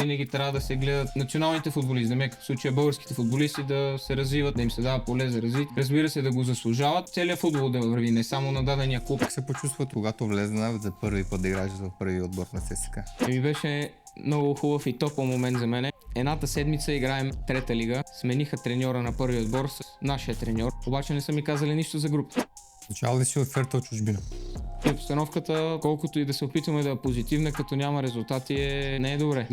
Винаги трябва да се гледат националните футболисти, да ме в случая българските футболисти да се развиват, да им се дава поле за развитие. Разбира се, да го заслужават, целият футбол да върви, не само на дадения клуб. Как се почувстват, когато влезна за първи път да играеш в първи отбор на ЦСКА? Ми беше много хубав и топъл момент за мене. Едната седмица играем трета лига, смениха треньора на първи отбор с нашия треньор, обаче не са ми казали нищо за групата. Получава ли си оферта от чужбина? И обстановката, колкото и да се опитваме да е позитивна, като няма резултати, не е добре.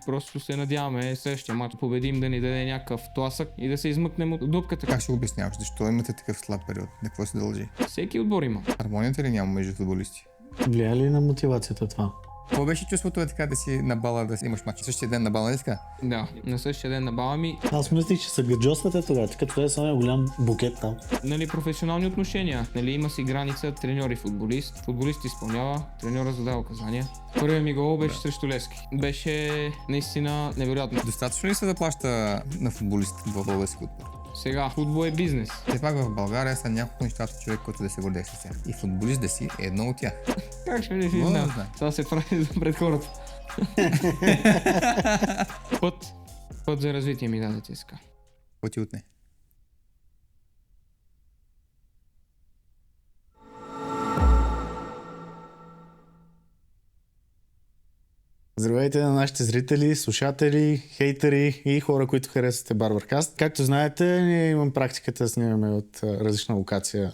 Просто се надяваме следващия мач победим, да ни даде някакъв тласък и да се измъкнем от дупката. Как ще го обясняваш? Защо имате такъв слаб период? На какво се дължи? Всеки отбор има. Хармонията ли няма между футболисти? Влияе ли на мотивацията това? Какво беше чувството така да си на бала, да имаш матч? Същия ден на бала, не така? Да, на същия ден на бала ми, Аз мислих, че се гаджосвате тогава, като е самия голям букет там. професионални отношения. Има си граница треньор и футболист. Футболист изпълнява, треньора задава указания. Първият ми гол беше срещу Левски. Беше наистина невероятно. Достатъчно ли се да плаща на футболист в български отбор? Сега, футбол е бизнес. Все пак в България са няколко нещата човек, който да се гордее с тях. И футболист да си е едно от тях. Как ще не си Може знам? да знае. Това се прави пред хората. Път за развитие ми даде ЦСКА. Какво ти отне? Здравейте на нашите зрители, слушатели, хейтери и хора, които харесвате Барбаркаст. Както знаете, ние имам практиката да снимаме от различна локация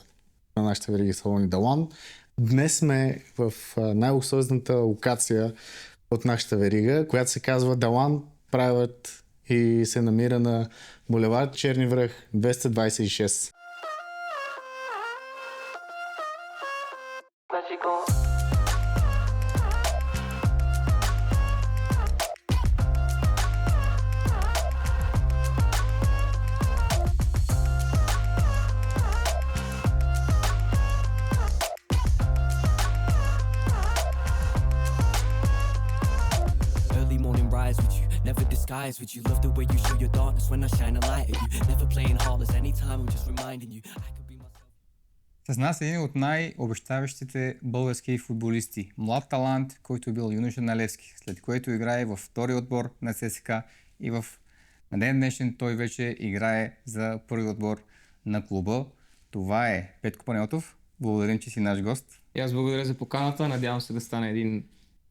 на нашите вериги салони Далан. Днес сме в най-луксозната локация от нашата верига, която се казва Далан Private и се намира на булевард Черни връх 226. Early morning rise with you, never disguise with you. Love the way you show your darkness when I shine a light at you. Never playing heartless anytime, I'm just reminding you. I could be myself. С нас е един от най-обещаващите български футболисти. Млад талант, който е бил юноша на Левски, след което играе във втори отбор на ЦСКА и на ден днешен той вече играе за първи отбор на клуба. Това е Петко Панайотов. Благодарим, че си наш гост. И аз благодаря за поканата, надявам се да стане един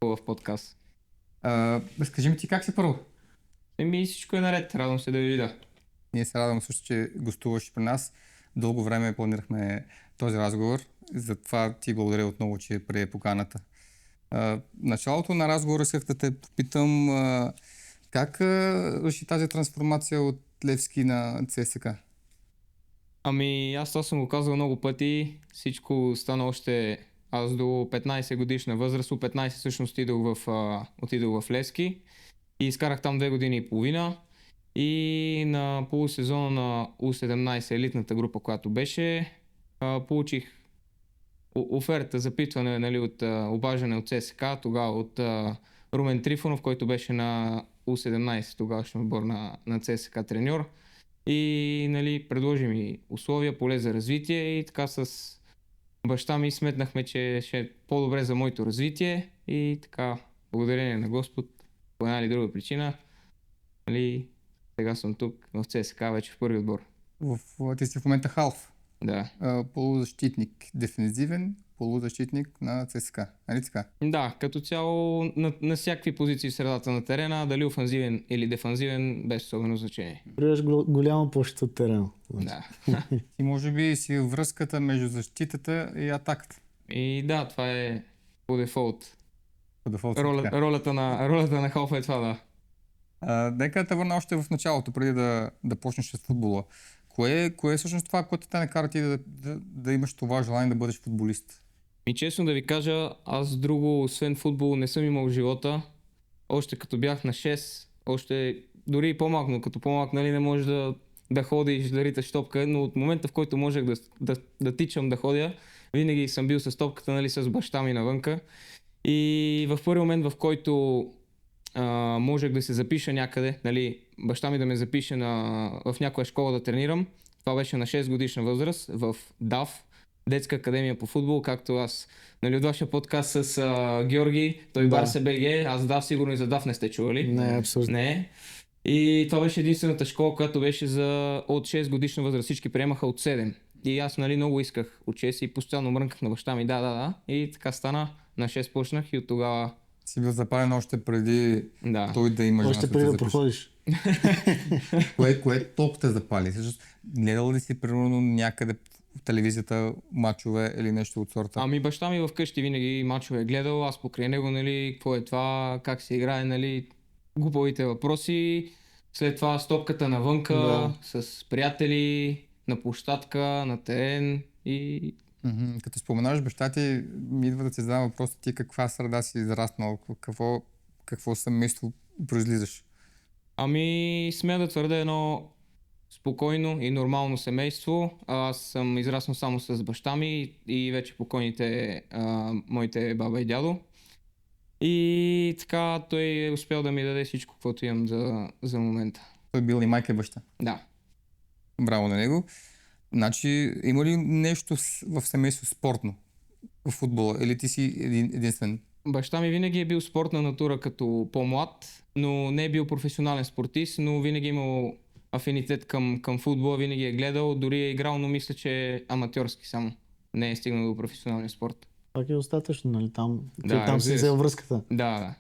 хубав подкаст. Разкажи ми ти как си първо? Всичко е наред, радвам се да ви видя. Ние се радваме също, че гостуваш при нас. Дълго време планирахме този разговор, затова ти благодаря отново, че прие поканата. Началото на разговора исках да те попитам как реши тази трансформация от Левски на ЦСКА? Аз това съм го казал много пъти. Всичко стана още аз до 15 годишна възраст. От 15 всъщност отидох в Левски и изкарах там 2 години и половина. И на полусезона на U17 елитната група, която беше, получих оферта, запитване от обаждане от ЦСКА, тогава от Румен Трифонов, който беше на U17, тогавашен отбор на ЦСКА треньор. И предложи ми условия, поле за развитие и така с баща ми сметнахме, че ще е по-добре за моето развитие и така, благодарение на Господ, по една или друга причина, сега съм тук в ЦСКА вече в първи отбор. Ти си в момента халф. Да. Полузащитник, дефензивен полузащитник на ЦСКА. Нали така? Да, като цяло на всякакви позиции в средата на терена, дали офанзивен или дефанзивен, без особено значение. Приеш голяма площ от терена. Да. И може би си връзката между защитата и атаката. И да, това е по дефолт. По дефолт. Ролята на халфа е това, да. Нека да те върна още в началото, преди да почнеш с футбола. Кое е всъщност това, което те накара ти да имаш това желание да бъдеш футболист? Честно да ви кажа, аз друго, освен футбол, не съм имал в живота. Още като бях на 6, дори и по-малко, но като по-малък, не можеш да ходиш, да риташ топка, но от момента, в който можех да тичам, да ходя, винаги съм бил с топката, с баща ми навънка. И в първи момент, в който можех да се запиша някъде, баща ми да ме запише в някоя школа да тренирам. Това беше на 6 годишна възраст в ДАВ, детска академия по футбол, както аз. Нали, от вашия подкаст с Георги, той Да. Барса БГ, аз Дав сигурно и за Дав не сте чували. Не, абсолютно. Не. И това беше единствената школа, която беше от 6 годишна възраст. Всички приемаха от 7. И аз нали много исках от 6 и постоянно мрънках на баща ми. Да. И така стана. На 6 почнах и от тогава Си бил запален още преди да. той да има Още преди да проходиш. Кое толкова те запали? Всъщност, гледал ли си примерно някъде в телевизията мачове или нещо от сорта? Ами баща ми вкъщи винаги мачове е гледал, аз покрай него, нали, какво е това, как се играе, нали, глупавите въпроси. След това стопката навънка, Да. с приятели, на площадка, на терен и Като споменаваш баща ти, ми идва да ти задам въпроса ти каква среда си израснал, какво семейство произлизаш? ами смея да твърда едно спокойно и нормално семейство. Аз съм израснал само с баща ми и вече покойните моите баба и дядо. И така той е успял да ми даде всичко, каквото имам за момента. Той бил и майка и баща. Да. Браво на него. Значи, има ли нещо в семейство спортно в футбола или ти си единствен? Баща ми винаги е бил спортна натура като по-млад, но не е бил професионален спортист, но винаги е имал афинитет към футбола, винаги е гледал, дори е играл, но мисля, че е аматьорски само. Не е стигнал до професионален спорт. Пак е достатъчно, нали? Там Да, там си разбира се. взел връзката. Да.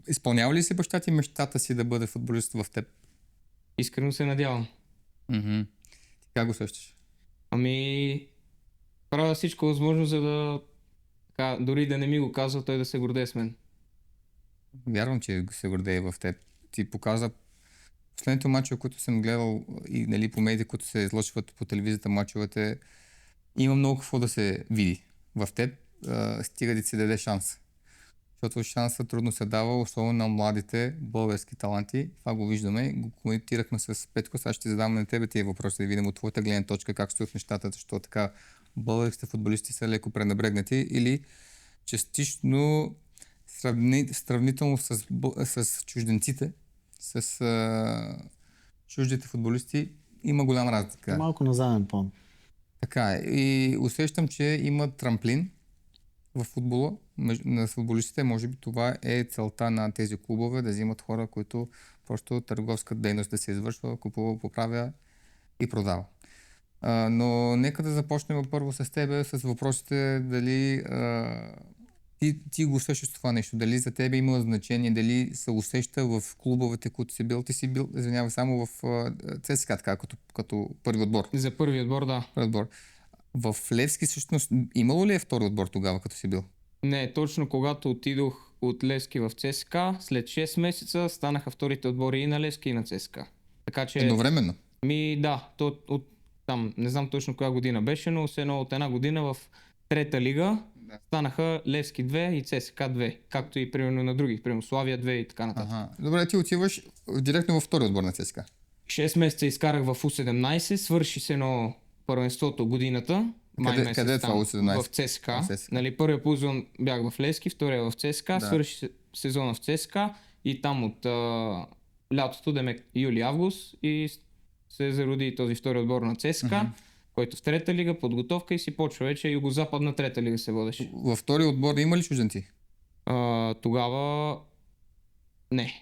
Изпълнява ли си баща ти мечтата си да бъде футболист в теб? Искрено се надявам. Ти как го същаш? Ами, правя всичко възможно, за да така, дори да не ми го казва, той да се гордее с мен. Вярвам, че се гордее в теб. Ти показа последните мачове, които съм гледал и нали, по медиите, които се излъчват по телевизията мачовете, има много какво да се види в теб. Стига да ти се даде шанс. Защото шанса трудно се дава, особено на младите български таланти. Това го виждаме. Го коментирахме с Петко. Сега ще задам на тебе тия въпроси, да видим от твоята гледна точка как стоят нещата, защото така българските футболисти са леко пренебрегнати или частично сравнително с чужденците, с чуждите футболисти има голяма разлика. Малко на заден план. Така е. И усещам, че има трамплин в футбола на футболистите. Може би това е целта на тези клубове, да взимат хора, които просто търговска дейност да се извършва, купува, поправя и продава. Но нека да започнем първо с тебе, с въпросите дали ти го усещаш това нещо, дали за тебе има значение, дали се усеща в клубовете, които си бил. Ти си бил, извинявай, само в ЦСКА, така, като първи отбор. За първи отбор, да. Първи отбор. В Левски всъщност имало ли е втори отбор тогава, като си бил? Не, точно когато отидох от Левски в ЦСКА, след 6 месеца станаха вторите отбори и на Левски и на ЦСКА. Така че... Едновременно? Да, от там, не знам точно коя година беше, но все едно от една година в трета лига станаха Левски 2 и ЦСКА 2, както и примерно на други, примерно Славия 2 и така нататък. Добре, ти отиваш директно във втори отбор на ЦСКА. 6 месеца изкарах в U17, свърши се едно първенството годината. Къде е това U17? В ЦСКА. Нали, първия ползван бях в Левски, втория в ЦСКА, свърши сезона в ЦСКА и там от лятото, демек юли-август и се зароди този втори отбор на ЦСКА, който в трета лига, подготовка и си почва вече югозападна трета лига се водеше. Във втори отбор има ли чужденци? Тогава не.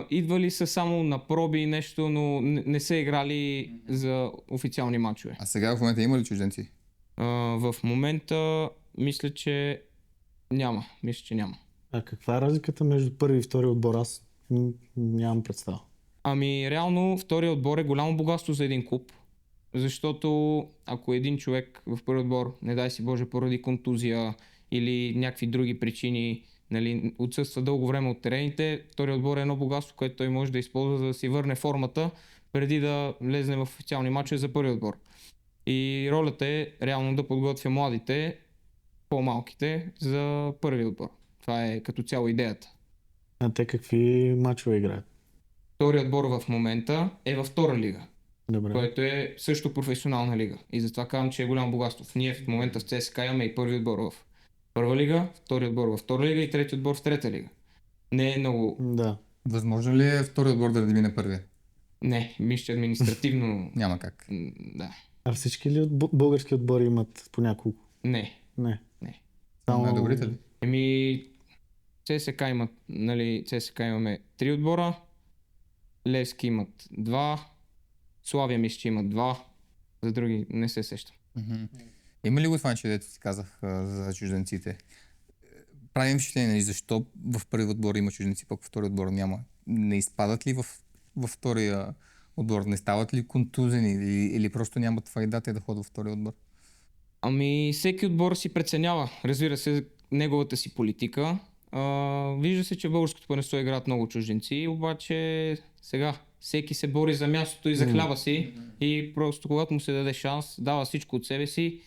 Идвали са само на проби и нещо, но не са играли за официални матчове. А сега в момента има ли чужденци? В момента мисля, че няма. А каква е разликата между първи и втори отбор? Аз нямам представа. Ами реално втория отбор е голямо богатство за един клуб. Защото ако един човек в първи отбор, не дай си Боже, поради контузия или някакви други причини, нали, отсъства дълго време от терените, втория отбор е едно богатство, което той може да използва за да си върне формата преди да влезне в официални матчове за първи отбор. И ролята е реално да подготвя младите, по-малките за първи отбор. Това е като цяло идеята. А те какви мачове играят? Вторият отбор в момента е във втора лига, Добре. което е също професионална лига. И затова казвам, че е голямо богатство. Ние в момента в ЦСКА имаме и първи отбор в първа лига, втори отбор във втора лига и трети отбор в трета лига. Не е много... Да. Възможно ли е втори отбор да мине първия? Не, мисля, административно... Няма как. Да. А всички ли български отбори имат по няколко? Не. Не. Не. Само Най-добрите ли? Еми, ЦСКА имат, нали, ЦСКА имаме 3 отбора, Левски имат 2, Славия мисля, че имат 2, за други не се сещам. Мгм. Има ли го това, че дето си казах за чужденците? Правим впечатление, нали, защо в първи отбор има чужденци, пък в втори отбор няма? Не изпадат ли във втория отбор? Не стават ли контузени или просто нямат това и дата да ходят във втория отбор? Ами, всеки отбор си преценява, разбира се, неговата си политика. Вижда се, че в българското първенство играят много чужденци, обаче сега всеки се бори за мястото и за хляба си и просто когато му се даде шанс, дава всичко от себе си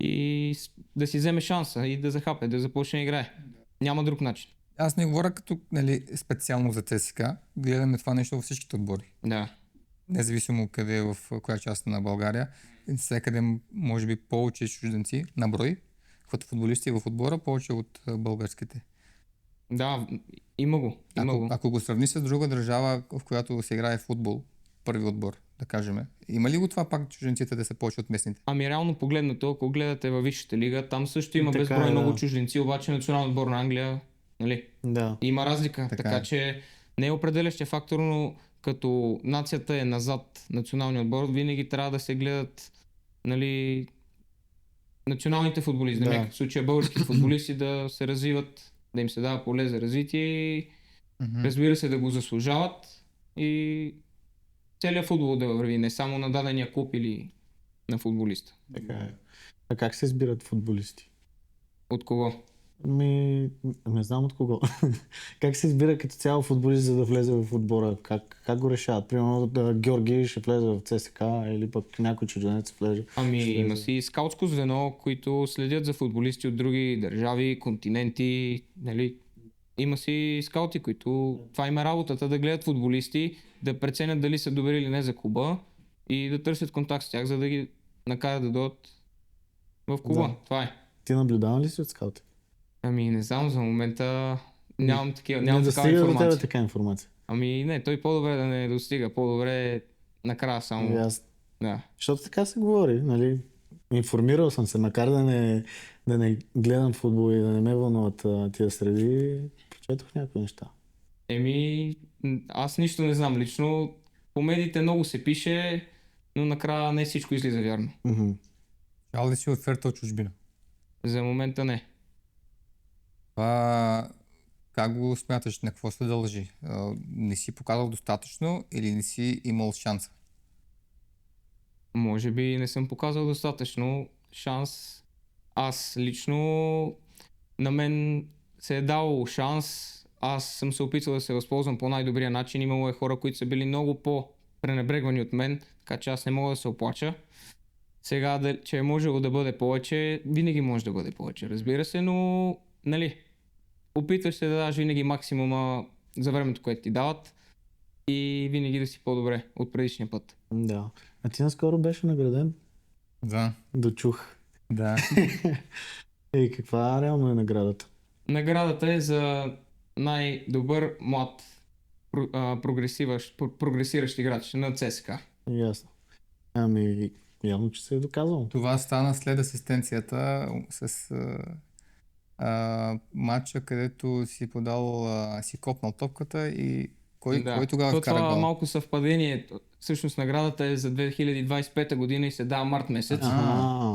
и да си вземе шанса и да захапе, да започне да играе. Няма друг начин. Аз не говоря като, нали, специално за ЦСКА. Гледаме това нещо във всичките отбори. Да. Независимо къде, в коя част на България. Всекъде може би повече чужденци на брой, като футболисти в отбора, повече от българските. Да, има го. Ако го сравни с друга държава, в която се играе футбол, първи отбор, да кажем, има ли го това пак чужденците да са повече от местните? Ами реално погледнато, ако гледате във Висшата лига, там също има Така безброй е, много да. чужденци, обаче национален отбор на Англия, нали, Да. има разлика. Така Така е. че не е определящия фактор, но като нацията е назад националния отбор, винаги трябва да се гледат, нали, националните футболисти, Да. в случая български футболисти да се развиват, да им се дава поле за развитие и разбира се да го заслужават и целият футбол да върви, не само на дадения клуб или на футболиста. Така е. А как се избират футболисти? От кого? Не знам от кого. Как се избира като цяло футболист, за да влезе в отбора? Как го решават? Примерно Георги ще влезе в ЦСКА или пък някой чужденец влезе. Ами ще има влезе. си скаутско звено, които следят за футболисти от други държави, континенти, нали. Има си скаути, които това им е работата, да гледат футболисти, да преценят дали са добри или не за клуба и да търсят контакт с тях, за да ги накарат да дойдат в клуба. Да. Това е. Ти наблюдаван ли си от скаути? Ами не знам, за момента нямам Не такава достига до тебе информация. така информация. Ами не, той по-добре да не достига, по-добре накрая само. Аз... Да. Защото така се говори, нали? Информирал съм се, макар да не гледам футбол и да не ме вълнуват тия среди, прочетох някои неща. Еми, аз нищо не знам лично. По медиите много се пише, но накрая не всичко излиза вярно. Мгм. Чал ли си оферта от чужбина? За момента не. Това как го смяташ? На какво се дължи? Не си показал достатъчно или не си имал шанса? Може би не съм показал достатъчно шанс. Аз лично, на мен се е дал шанс. Аз съм се опитал да се възползвам по най-добрия начин. Имало е хора, които са били много по-пренебрегвани от мен, така че аз не мога да се оплача. Сега, че е можело да бъде повече, винаги може да бъде повече, разбира се, но, нали, опитваш се да даш винаги максимума за времето, което ти дават и винаги да си по-добре от предишния път. Да. А ти наскоро беше награден? Да. Дочух. Да. И каква реално е наградата? Наградата е за най-добър млад прогресиращ играч на ЦСКА. Ясно. Ами, явно, че се е доказал. Това стана след асистенцията с матча, където си подал, си копнал топката и кой тогава вкара Това гол? малко съвпадение. Всъщност наградата е за 2025 година и се дава март месец.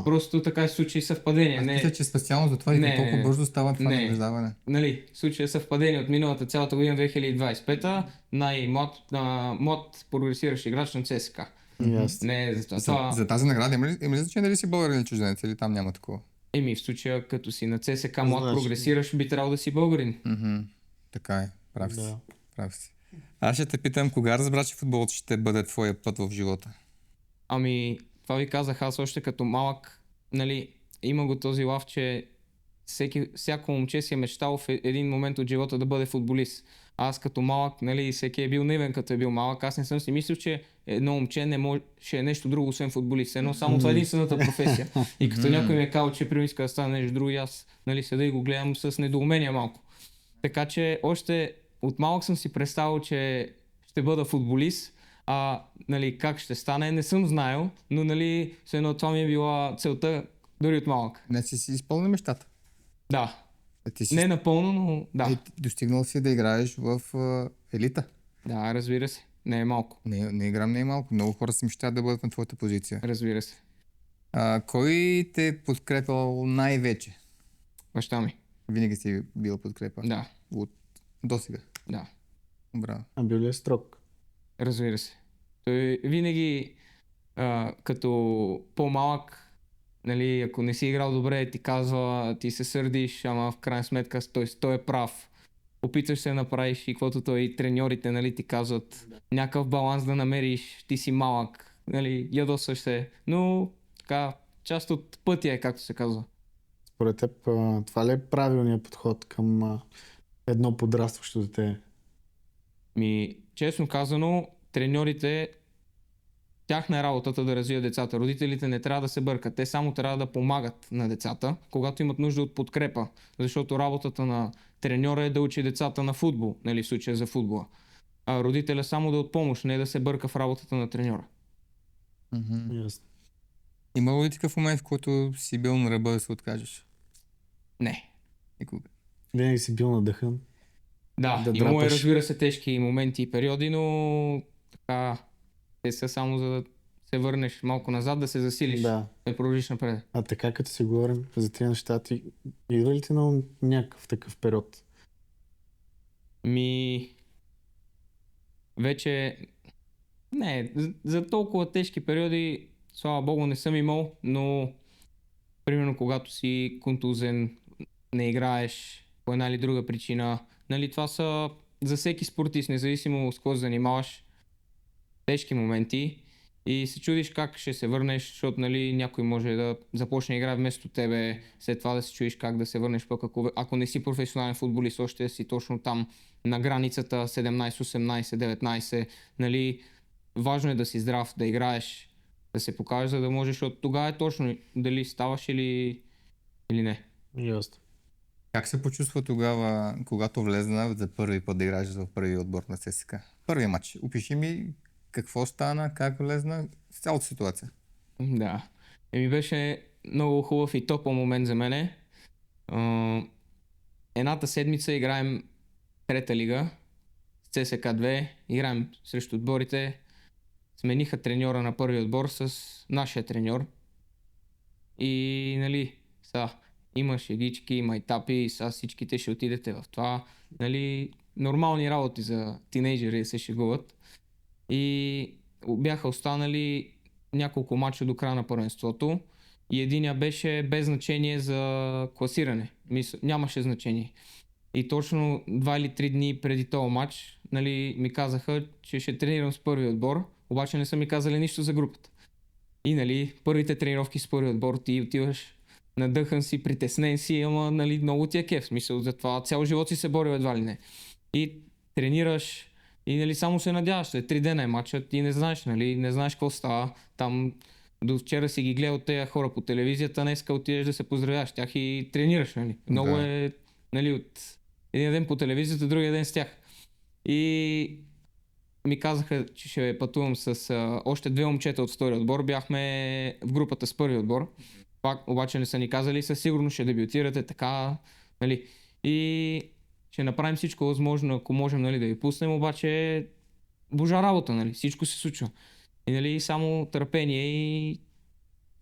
Просто така се случи съвпадение. Аз Не, мисля, че специално за това и Не, толкова бързо става това не. награждаване. нали, случая съвпадение от миналата цялата година 2025, млад прогресиращ играч на ЦСКА. Ясно. Не е за това. За тази награда има ли значение дали си българин или чужденец или там няма такова? Еми, в случая, като си на ЦСКА млад Значи. прогресиращ, би трябвало да си българин. Така е, прав си. Да. Прав си. Аз ще те питам, кога разбра, че футболът ще бъде твоя път в живота? Ами, това ви казах аз още като малък, нали, има го този лав, че всяко момче си е мечтал в един момент от живота да бъде футболист. Аз като малък, нали, всеки е бил наивен като е бил малък, аз не съм си мислил, че едно момче не може, ще е нещо друго, освен футболист. Едно само това е единствената професия. И като някой ми е казал, че примерно иска да стане нещо друго, и аз, нали, седа и го гледам с недоумение малко. Така че още от малък съм си представил, че ще бъда футболист, нали, как ще стане, не съм знаел, но нали, все едно това ми е била целта дори от малък. Не си изпълни мечтата. Да, Ти си не напълно, но да. достигнал си да играеш в елита. Да, разбира се. Не е малко. Не играм не е малко. Много хора си мечтаят да бъдат на твоята позиция. Разбира се. Кой те е подкрепил най-вече? Баща ми. Винаги си бил подкрепа. Да, От досега. да. Браво. А бил ли е строг? Разбира се. Той винаги, като по-малък, нали, ако не си играл добре, ти казва, ти се сърдиш, ама в крайна сметка той е прав. Опитваш се да направиш и каквото той и треньорите, нали, ти казват, някакъв баланс да намериш, ти си малък, нали, ядосваш се, но така, част от пътя е, както се казва. Според теб, това ли е правилният подход към едно подрастващо дете? Честно казано, треньорите, тяхна е работата да развият децата. Родителите не трябва да се бъркат. Те само трябва да помагат на децата, когато имат нужда от подкрепа. Защото работата на треньора е да учи децата на футбол, нали, в случая за футбола. А родителя само да е от помощ, не да се бърка в работата на треньора. Ясно. Имало ли такъв момент, в който си бил на ръба да се откажеш? Не. Никога. Винаги си бил надъхан. Да, Да имало е, драпаш. разбира се, тежки моменти и периоди, но така, те са само за да се върнеш малко назад, да се засилиш, Да. да продължиш напред. А така като си говорим за тия неща, ти идва ли ти на някакъв такъв период? Вече не, за толкова тежки периоди, слава богу, не съм имал, но примерно когато си контузен, не играеш по една или друга причина, нали, това са за всеки спортист, независимо с какво се занимаваш, тежки моменти и се чудиш как ще се върнеш, защото нали, някой може да започне да играе вместо тебе, след това да се чудиш как да се върнеш, пък ако не си професионален футболист, още си точно там на границата 17, 18, 19, нали, важно е да си здрав, да играеш, да се покажеш, за да можеш, защото тогава е точно дали ставаш или не. Ясно. Как се почувства тогава, когато влезна за първи път да играеш в първи отбор на ЦСКА? Първи матч. Опиши ми какво стана, как влезна, с цялата ситуация. Да. Беше много хубав и топъл момент за мене. Едната седмица играем трета лига с ЦСКА 2, играем срещу отборите. Смениха треньора на първи отбор с нашия треньор. И нали, има шегички, има етапи, сега всичките ще отидете в това. Нали, нормални работи за тинейджери се шегуват. И бяха останали няколко мача до края на първенството и единия беше без значение за класиране. Нямаше значение. И точно 2 или 3 дни преди този матч, нали, ми казаха, че ще тренирам с първи отбор, обаче не са ми казали нищо за групата. И нали, първите тренировки с първи отбор, ти отиваш надъхан си, притеснен си, ама нали, много ти е кеф. В смисъл, за това цял живот си се борил едва ли не. И тренираш и нали, само се надяваш, 3 дена е матчът и не знаеш, нали, не знаеш какво става. Там до вчера си ги гледал тези хора по телевизията, днеска отидеш да се поздравяваш с тях и тренираш. Нали. Много е, нали, от един ден по телевизията, другия ден с тях. И ми казаха, че ще пътувам с още 2 момчета от втори отбор. Бяхме в групата с първи отбор. Пак обаче не са ни казали, със сигурност ще дебютирате така, нали. И ще направим всичко възможно, ако можем, нали, да ви пуснем, обаче божа работа, нали, всичко се случва. И нали, само търпение и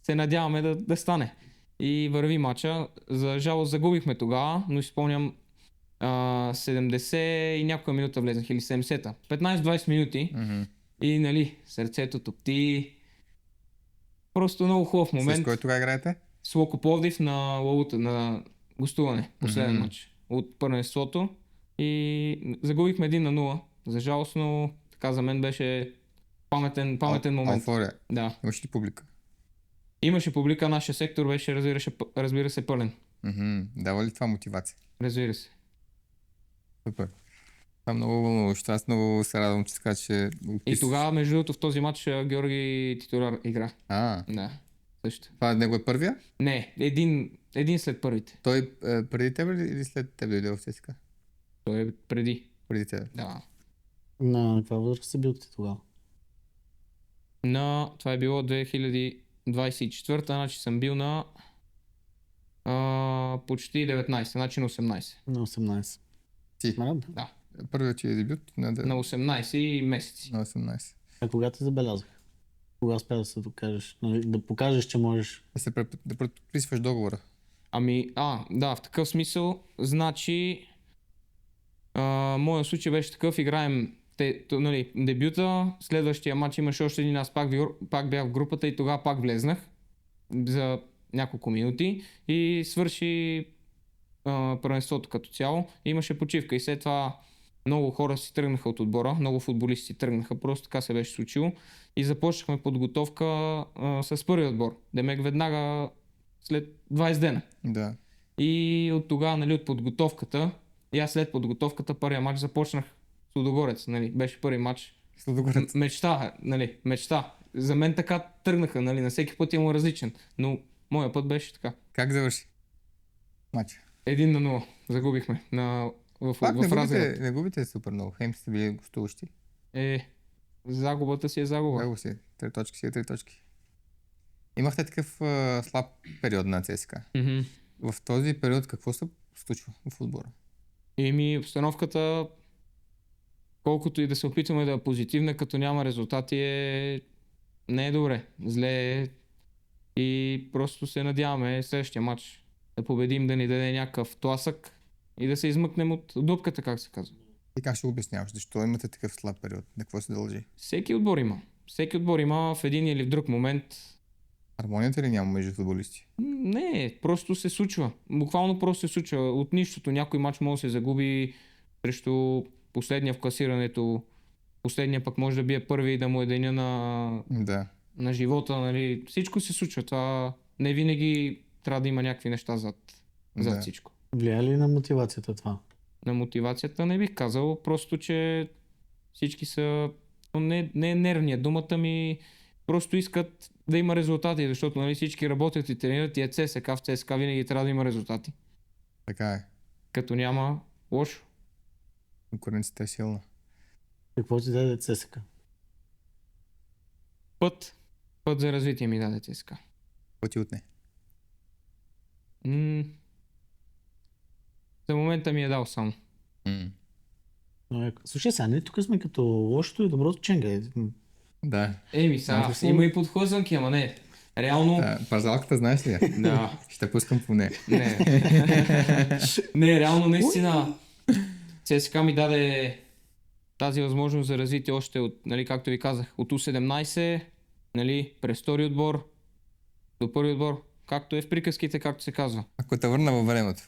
се надяваме да стане. И върви матча. За жалост загубихме тогава, но си спомням 70 и някоя минута влезнах, или 70-та. 15-20 минути и нали, сърцето топти. Просто много хубав момент. С кой тогава играете? С Локо Пловдив на Лаута, на гостуване, последен матч от първенството и загубихме 1-0. За жалост, но така за мен беше паметен момент. Алфория. Да. Имаш ли публика? Имаше публика, нашия сектор беше, разбира се, пълен. Дава ли това мотивация? Разбира се. Супер. Това е много вълнуващо. Аз много се радвам, че така, че И тогава, между другото, в този матч Георги Титулар игра. Да, също. Това него е първия? Не, един след първите. Той преди теб или след теб дойде в ЦСКА? Той е преди. Преди теб. Да. На каква възраст си бил ти тогава? Това е било 2024, значи съм бил на почти 19, значи на 18. На 18. Ти. Рад. Да, Първият ти е дебют на 18 и месеци. на 18. А кога те забелязах? Кога успя да се докажеш? Нали, да покажеш, че можеш. Да подписваш договора. Да, в такъв смисъл, значи моят случай беше такъв, играем нали, дебюта, следващия матч имаше още един, аз пак бях в групата и тогава пак влезнах за няколко минути и свърши първенството като цяло. Имаше почивка и след това много хора си тръгнаха от отбора, много футболисти си тръгнаха, просто така се беше случило и започнахме подготовка с първи отбор. Демек веднага след 20 дена. Да. И от тогава, нали, от подготовката, и аз след подготовката първия матч започнах с Лудогорец, нали, беше първи матч. Сладогорец. Мечта. За мен така тръгнаха, нали, на всеки път има различен, но моя път беше така. Как завърши матча? 1-0 загубихме в Пак разред. не губите супер много. Хем сте били гостуващи. Загубата си е загуба. Много си. 3 точки си е 3 точки. Имахте такъв слаб период на ЦСКА. Мгм. В този период какво се случва в отбора? Обстановката, колкото и да се опитваме да е позитивна, като няма резултати не е добре. Зле е и просто се надяваме следващия матч да победим, да ни даде някакъв тласък и да се измъкнем от дупката, как се казва. И как ще го обясняваш? Защо имате такъв слаб период? На какво се дължи? Всеки отбор има. Всеки отбор има в един или в друг момент. Хармонията ли няма между футболисти? Не, просто се случва. Буквално просто се случва. От нищото някой матч може да се загуби срещу последния в класирането. Последния пък може да бие първи и да му е деня Да. на живота. Нали. Всичко се случва. Това не винаги трябва да има някакви неща зад Да. всичко. Влияе ли на мотивацията това? На мотивацията не бих казал, просто че всички са, не е нервния думата ми, просто искат да има резултати, защото нали, всички работят и тренират и е ЦСКА, в ЦСКА винаги трябва да има резултати. Така е. Като няма, лошо. Конкуренцията е силна. Какво ти даде ЦСКА? Път за развитие ми даде ЦСКА. Какво ти отне? За момента ми е дал само. Слушай сега, не тук сме като лошото и доброто ченга. Да. Сега, има и подхлъзанки, ама не. Реално... Пазалката знаеш ли я? Да. Ще пускам по нея. Не. Не, реално наистина ЦСКА ми даде тази възможност за развитие още от, нали, както ви казах, от U17, нали, през втори отбор до първи отбор, както е в приказките, както се казва. Ако те върна във времето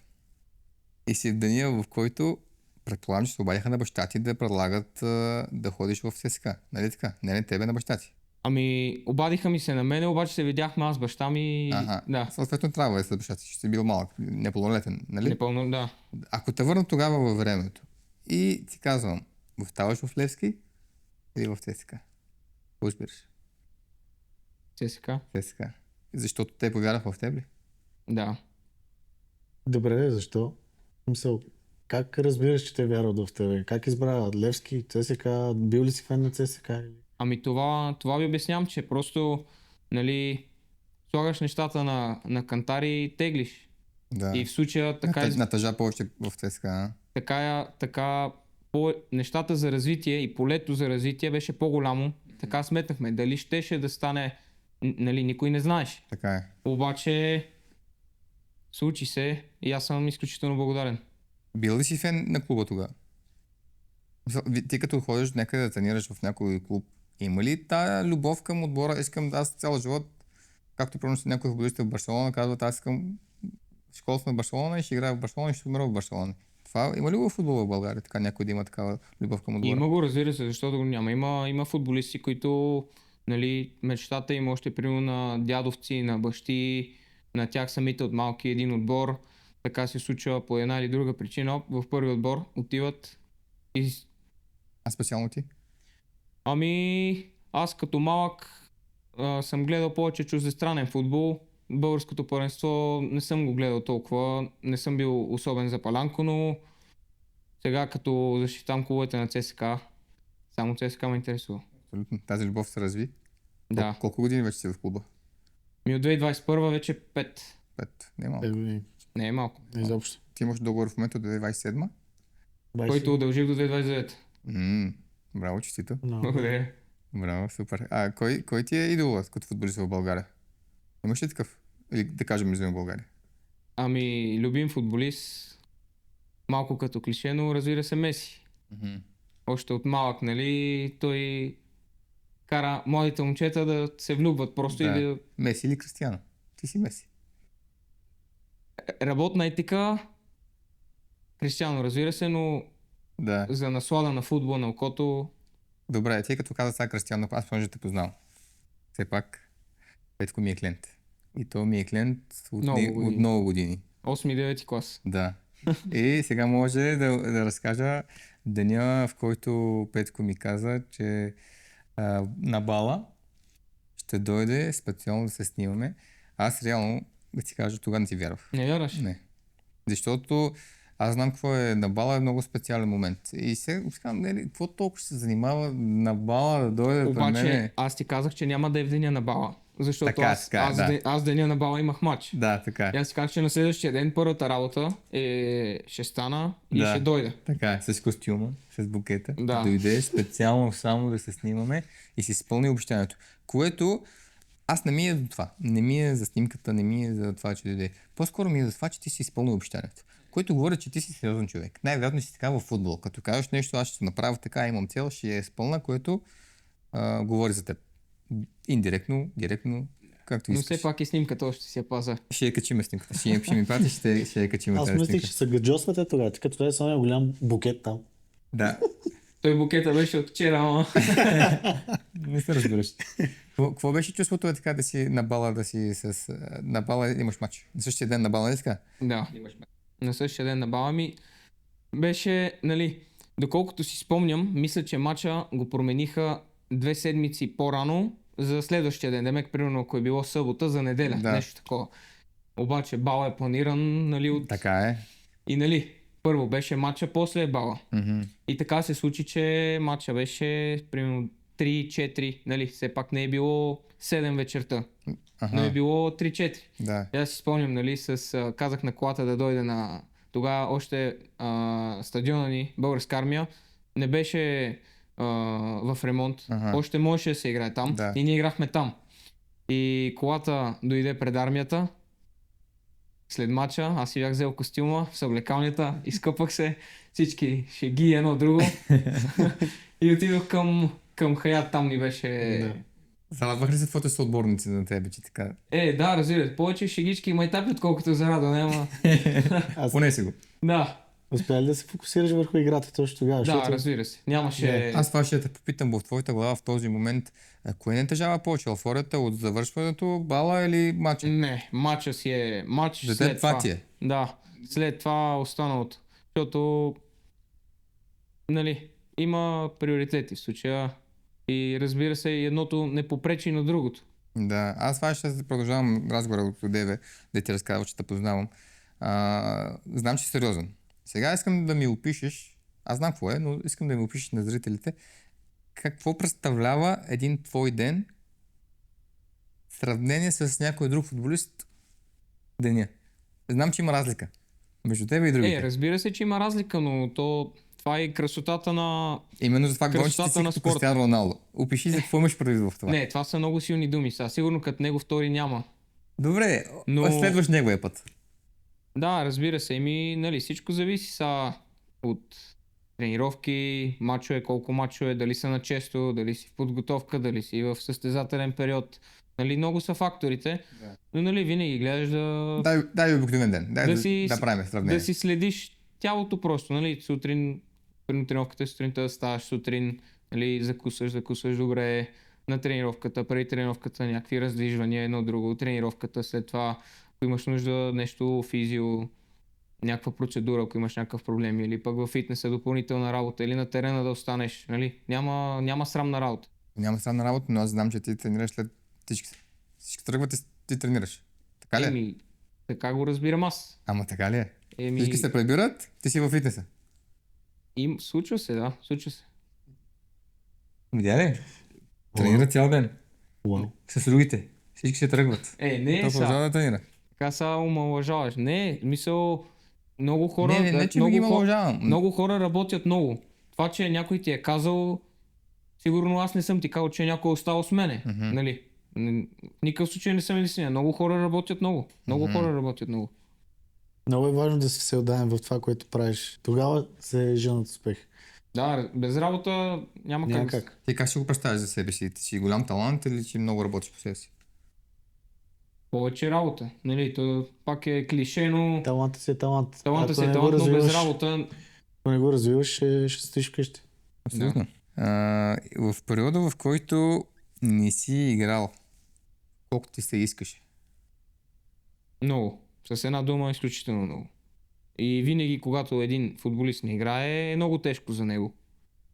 и си в деня, в който предполагам, че се обадиха на баща ти да предлагат да ходиш в ЦСКА. Нали така? Не тебе, на баща ти. Обадиха ми се на мене, обаче се видяхме аз баща ми. Ага. Да. Съответно трябва да е с баща ти, ще си бил малък, непълнолетен, нали? Непълно, да. Ако те върна тогава във времето и ти казвам, оставаш в Левски или в ЦСКА? Какво избираш? ЦСКА. ЦСКА. Защото те повярваха в теб ли? Да. Добре, защо? Мисъл, как разбираш, че те вярват в тебе? Как избра Левски, ЦСКА? Бил ли си фен на ЦСКА? Това ви обяснявам, че просто, нали, слагаш нещата на кантари и теглиш. Да. И в случая така Натъжа повече в ЦСКА. така нещата за развитие и полето за развитие беше по-голямо. Така сметнахме. Дали щеше да стане, нали, никой не знаеше. Така е. Обаче случи се и аз съм изключително благодарен. Бил ли си фен на клуба тогава? Ти като ходиш някъде да тренираш в някой клуб, има ли тая любов към отбора? Искам аз цял живот, както примерно някои футболисти в Барселона казват, аз искам школа на Барселона и ще играя в Барселона и ще умра в Барселона. Това има ли в футбола в България? Така някой да има такава любов към отбора? Има го, разбира се, защото го няма. Има футболисти, които, нали, мечтата им още примерно на дядовци, на бащи, на тях самите от малки един отбор. Така се случва по една или друга причина. В първи отбор отиват и... А специално ти? Аз като малък съм гледал повече чуждестранен футбол. Българското първенство не съм го гледал толкова. Не съм бил особен за Палянко, но сега като защитам клубовете на ЦСКА, само ЦСКА ме интересува. Абсолютно. Тази любов се разви. Да. Колко години вече си в клуба? Ми от 2021 вече 5. 5. Не е малко. 5 години. Не е малко. Изобщо. Ти имаш договор в момента до 2027? Който удължих до 2029. Браво, честито. No. Благодаря. Браво, супер. А кой ти е идолът като футболист в България? Имаш ли такъв? Или да кажем извън България? Ами, любим футболист, малко като клише, но разбира се Меси. Още от малък, нали, той кара младите момчета да се влюбват просто Да. и да... Меси или Кристиано? Ти си Меси. Работна етика, Кристиано, разбира се, но Да. за наслада на футбола на окото, Добре, ти като каза сега Кристиано, аз може да те познавам. Все пак, Петко ми е клиент. И то ми е клиент от Много много години. години. 8-9 клас. Да. И сега може да разкажа деня, в който Петко ми каза, че на бала ще дойде специално да се снимаме. Аз реално, да ти кажа, тогава не ти вярвах. Не вярваш? Не. Защото аз знам какво е на бала, е много специален момент. И сега, нали, какво толкова ще се занимава на бала да дойде при Обаче, мене? аз ти казах, че няма да е в деня на бала. Защото Така, да. аз деня на бала имах матч. Да, така е. И аз си казах, че на следващия ден първата работа ще стана и Да. ще дойда. Така е, с костюма, с букета. Да. Дойде специално само да се снимаме и си изпълни обещанието. Което аз не ми е за това. Не ми е за снимката, не ми е за това, че дойде. По-скоро ми е за това, че ти си изпълни обещанието. Което говори, че ти си сериозен човек. Най-вероятно си така във футбол. Като кажеш нещо, аз ще направя така, имам цел, ще я изпълна, което говори за теб. Индиректно, директно, както Но искаш. все пак и снимката още си я паза. Ще я качим снимката. Ще ми пратиш, ще я качим Аз тази мислих, снимка. че се гаджосвате тогава, като той е само голям букет там. Да. Той букета беше от вчера, ама... Не се разбираш. Какво беше чувството е така да си на бала, на бала имаш матч? На същия ден на бала, не така? Да. На същия ден на баба ми беше, нали, доколкото си спомням, мисля, че матча го промениха 2 седмици по-рано за следващия ден. Демек, примерно, ако е било събота, за неделя. Да. Нещо такова. Обаче бала е планиран, нали, от... Така е. И, нали, първо беше матча, после е бала. И така се случи, че матча беше, примерно, 3-4, нали, все пак не е било 7 вечерта, но е било 3-4. Да. И аз си спомням, нали, казах на колата да дойде на... Тогава още стадиона ни, Българска армия, не беше в ремонт. Още можеше да се играе там. Да. И ние играхме там. И колата дойде пред армията. След мача аз си бях взел костюма, съблекалнята, изкъпах се, всички шеги едно друго. И отидох към Хаят, там ни беше... Зарадвах ли се твоите съотборници на тебе, че така? Да, разбира. Повече шегички и майтапи, отколкото зарадва, няма. Понеси го. Да, Успя ли да се фокусираш върху играта точно тогава? да, разбира се. Нямаше... Аз това ще те попитам в твоята глава в този момент. Кое не тежава повече? Алфорията от завършването, бала или матча? Не, матча си е матч. За след теб това ти е? Да, след това останалото. Защото, нали, има приоритети в случая и разбира се, и едното не попречи на другото. Да, аз това ще продължавам разговора от одеве, да ти разказвам, че те познавам. Знам, че си сериозен. Сега искам да ми опишеш, аз знам какво е, но искам да ми опишеш на зрителите, какво представлява един твой ден в сравнение с някой друг футболист деня. Знам, че има разлика между тебе и другите. Разбира се, че има разлика, но това е красотата на... Именно за това говорим, че ти красотата си на като спорта. Кристиано Роналдо. Опиши за какво имаш предвид в това. Не, това са много силни думи. Сега сигурно като него втори няма. Добре, Но- следваш неговия път. Да, разбира се, нали, всичко зависи са от тренировки, мачове, колко мачове, дали са на често, дали си в подготовка, дали си в състезателен период. Нали, много са факторите, но нали, винаги гледаш Дай обикновен ден. Дай да правим сравнение. да си следиш тялото просто. Нали, сутрин, при тренировката сутринта ставаш сутрин, нали, закусваш добре, на тренировката, преди тренировката някакви раздвижвания, едно друго, тренировката след това, ако имаш нужда нещо физио, някаква процедура, ако имаш някакъв проблем, или пък във фитнеса допълнителна работа, или на терена да останеш, нали, няма срамна работа. Няма странна работа, но аз знам, че ти тренираш след всички. Всички тръгват и ти тренираш. Така ли е? Така го разбирам аз. Ама така ли е? Всички се прибират, ти си във фитнеса. Случва се, да, случва се. Видя ли? Тренира цял ден. Уау. С другите. Всички се тръгват. Не Той продължава са. да тренира. Така са омалъжаваш. Не, мисъл, много хора... Не, че ми ги омалъжавам. Много хора работят много. Това, че някой ти е казал, сигурно аз не съм ти казал, че някой е останал с мене. Нали? В никакъв случай не съм единствения. Много хора работят много. Много хора работят много. Много е важно да си всеотдаен в това, което правиш. Тогава се женат успех. Да, без работа няма Няма как. как. Ти как ще го представиш за себе си? Ти си голям талант или че много работиш по себе си? Повече работа. Нали? То пак е клише, но Талантът си е талант. таланта си е Ако не го талант, но без развиваш- работа. Ако не го развиваш, ще стоиш вкъщи. Абсолютно. В периода, в който не си играл, колко ти се искаше? Много. С една дума изключително много. И винаги, когато един футболист не играе, е много тежко за него.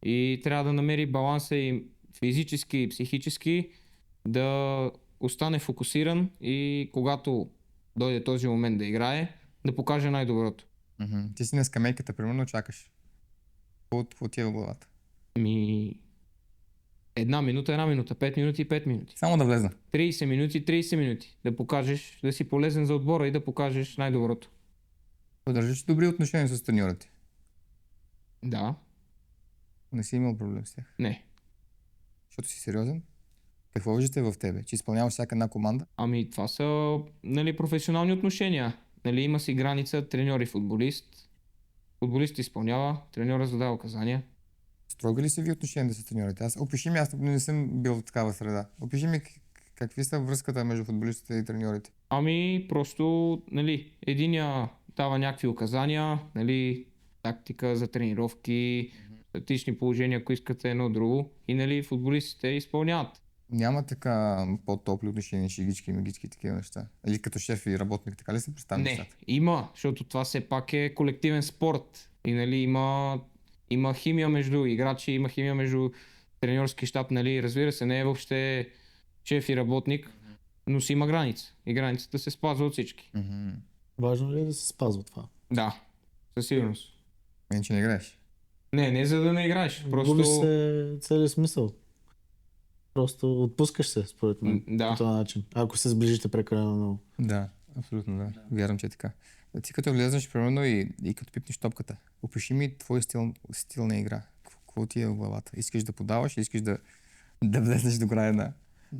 И трябва да намери баланса и физически, и психически, да остане фокусиран и когато дойде този момент да играе, да покаже най-доброто. Ти си на скамейката, примерно, чакаш. Какво ти е в главата? Една минута, 5 минути, 5 минути. Само да влезна. 30 минути, 30 минути. Да покажеш, да си полезен за отбора и да покажеш най-доброто. Поддържаш добри отношения с треньорите. Да, Не си имал проблем с тях. не. Защото си сериозен. Какво виждате в тебе? Че изпълняваш всяка една команда? Ами това са, нали, професионални отношения. Нали, има си граница треньор и футболист. Футболист изпълнява, треньора задава указания. Строги ли са ви отношенията с треньорите? Опиши ми, аз не съм бил в такава среда. Опиши ми какви са връзката между футболистите и треньорите. Ами просто, нали, единия дава някакви указания, нали, тактика за тренировки, статични положения, ако искате едно друго. И, нали, футболистите изпълняват. Няма така по-топли отношения, шигички, мигички, такива неща. Или като шеф и работник, така ли се представя Не, нещата? има, защото това все пак е колективен спорт. И, нали, има химия между играчи, има химия между треньорски щаб, нали, разбира се, не е въобще шеф и работник, но си има граница. И границата се спазва от всички. Важно ли е да се спазва това? Да, със сигурност. Иначе не играеш. Не за да не играеш. Губи Просто... се целият смисъл. Просто отпускаш се, според мен, Да. по този начин. Ако се сближите прекалено много. Да, абсолютно да. Вярвам, че е така. Ти като влезеш, примерно, и като пипнеш топката, опиши ми твой стил на игра. Какво ти е в главата? Искаш да подаваш или искаш да влезеш до края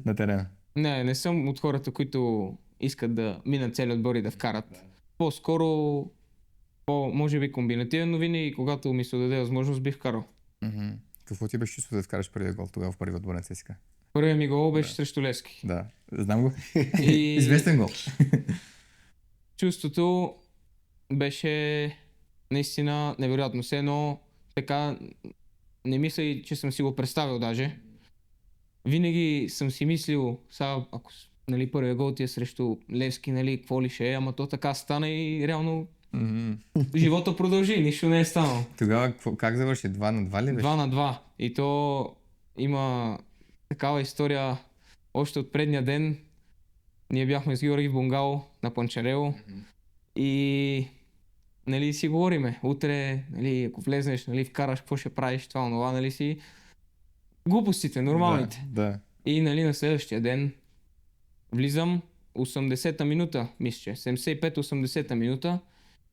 на терена? Не съм от хората, които искат да минат целият отбор и да вкарат. По-скоро, може би комбинативен, но винаги, когато ми се даде възможност, бих вкарал. Какво ти беше чувство да вкараш първия гол тогава в първи отбор на ЦСКА? Първият ми гол беше срещу Левски. Да, знам го. И Известен гол. чувството беше наистина невероятно. Все едно така не мисля и, че съм си го представил даже. Винаги съм си мислил, сега ако, нали, първия гол ти е срещу Левски, нали, какво ли ще е, ама то така стана и реално живота продължи, нищо не е станало. Тогава как завърши? 2-2 ли беше? 2-2. И то има такава история още от предния ден. Ние бяхме с Георги в бунгало на Панчарево и, нали, си говориме. Утре, нали, ако влезнеш, нали, вкараш, какво ще правиш, това, онова, нали си. Глупостите, нормалните. Да. И, нали, на следващия ден влизам 80-та минута, мисля, че 75-80-та минута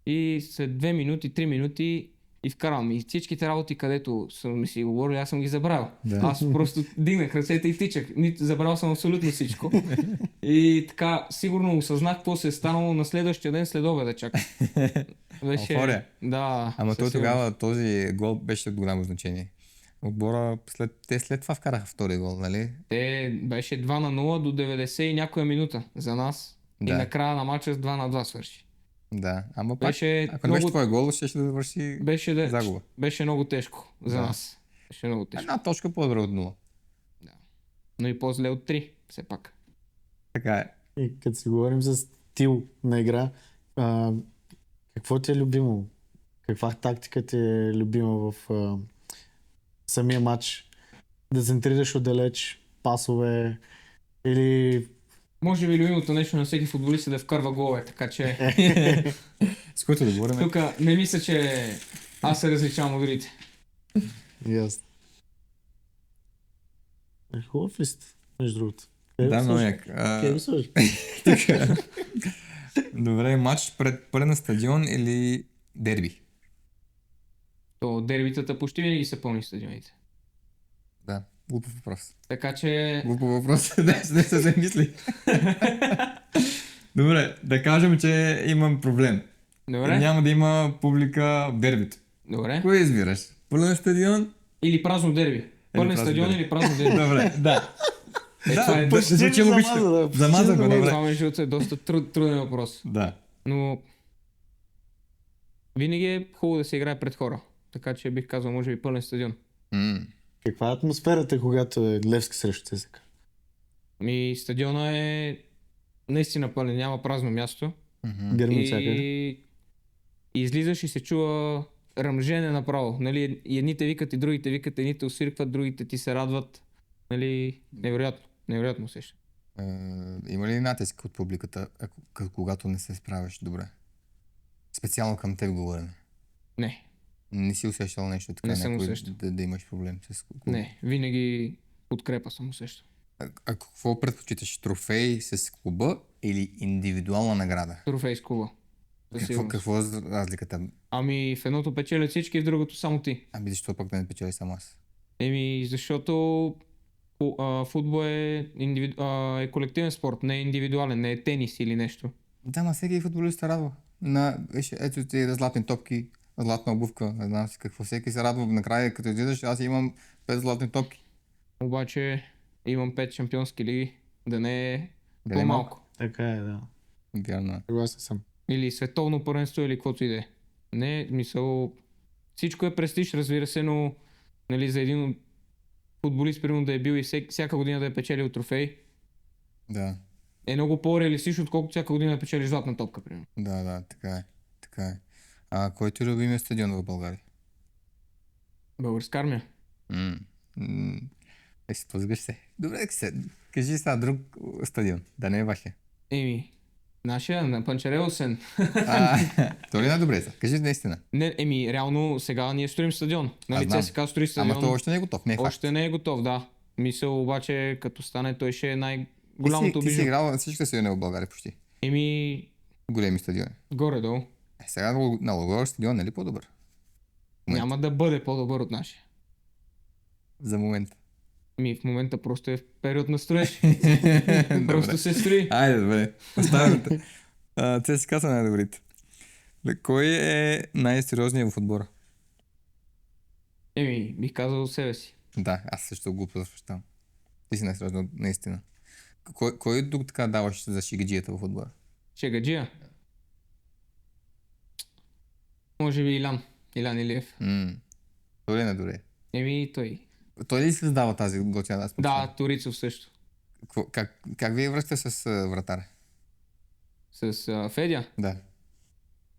и след 2 минути, 3 минути и вкарвам. И всичките работи, където съм си говорил, аз съм ги забравил. Да. Аз просто дигнах ръцете и тичах. Забравил съм абсолютно всичко. И така, сигурно осъзнах какво се е станало на следващия ден след обеда чак. Еуфория. Да. Ама със той сигурност. тогава този гол беше от голямо значение. Отбора след това вкараха втори гол, нали? Те беше 2-0 до 90 и някоя минута за нас. И Да. накрая на мача с 2-2 свърши. Да, ама пак, Беше ако не беше много, твой гол, ще да завърши загуба. беше много тежко за Да. нас. Беше много тежко. Една точка по-добре от 0. Но и по-зле от 3, все пак. Така е. И като си говорим за стил на игра, какво ти е любимо? Каква тактика ти е любима в самия матч? Да центрираш отдалеч, пасове или... Може би любимото нещо на всеки футболист е да вкарва голове, така че С който да говорим. тук не мисля, че аз се различавам от другите. Ясно. Хубав ли сте, между другото? Да, много як. Къде го сложи? Така. Добре, матч пред пълен стадион или дерби? То дербитата почти винаги са пълни стадионите. Да, глупав въпрос. Така че... Глупав въпрос, не се замисли. Добре, да кажем, че имам проблем. Добре. Няма да има публика в дербито. Добре. Кое избираш? Пълен стадион? Или празно дерби. Пълен празно стадион дерби. или празно дерби. Добре, да. това е почти звучи го логично. замаза, да. Замаза го, Почти добре. Това между другото е доста труден въпрос. Да. Но винаги е хубаво да се играе пред хора. Така че бих казал, може би пълен стадион. Каква е атмосферата, когато е Левски срещу ЦСКА? Стадиона е наистина пълен, няма празно място. Гърми от всякъде. И излизаш и се чува ръмжене направо. Нали? И едните викат, и другите викат, едните усвиркват, другите ти се радват. Нали? Невероятно. Невероятно усеща. Има ли натиск от публиката, когато не се справяш добре? Специално към теб говорене. Не. Не си усещал нещо така, Не съм някой усещал. да имаш проблем с клуба? Не. Винаги подкрепа съм усещал. А какво предпочиташ? Трофей с клуба или индивидуална награда? Трофей с клуба. Със сигурност. Какво е разликата? Ами в едното печелят всички, в другото само ти. Ами защо пък да не печели само аз? Защото футбол е колективен спорт, не е индивидуален, не е тенис или нещо. Да, ма всеки футболист се радва. Ето ти златни топки, златна обувка, не знам си какво. Всеки се радва накрая, като излизаш, аз имам 5 златни топки. Обаче имам 5 шампионски лиги, да не е Да не е по-малко. Така е, да. Вярно. Съгласен съм. Или световно първенство, или каквото и да е. Не, мисъл, всичко е престиж, разбира се, но нали, за един футболист, примерно да е бил и всяка година да е печелил трофей, Да, е много по-реалистично, отколкото всяка година да печелиш златна топка, примерно. да, така е. Така е. Кой ти любимия стадион в България? Българска армия. Се плъзгаш се. Добре, кажи сега друг стадион, да не е вашия. Нашия, на Панчарелосен. То ли добре са? Кажи наистина. Не, реално сега ние строим стадион. Нали, знам. ЦСКА строи стадион. Ама то още не е готов, не е факт. Още не е готов, да. Мисъл обаче, като стане, той ще е най-голямото Ти си бижу. играл на всички стадиони в България почти. Големи стадиони. Горе-долу. Сега на Логор стадион, нали по-добър? Момент. Няма да бъде по-добър от нашия. За момента. В момента просто е в период на строеж. Просто се строи. Айде, добре. Оставяме те. ЦСКА са най-добрите. Кой е най-сериозният в отбора? Бих казал себе си. Да, аз също глупо защитавам. Ти си най-сериозен, наистина. Кой тук така даваш за шегаджията в отбора? Шегаджия. Може би Илян Илиев. Той ли е добре? Той. Той ли създава тази готина? Да, Торицов също. Как ви връщате с вратаря? С Федя? Да.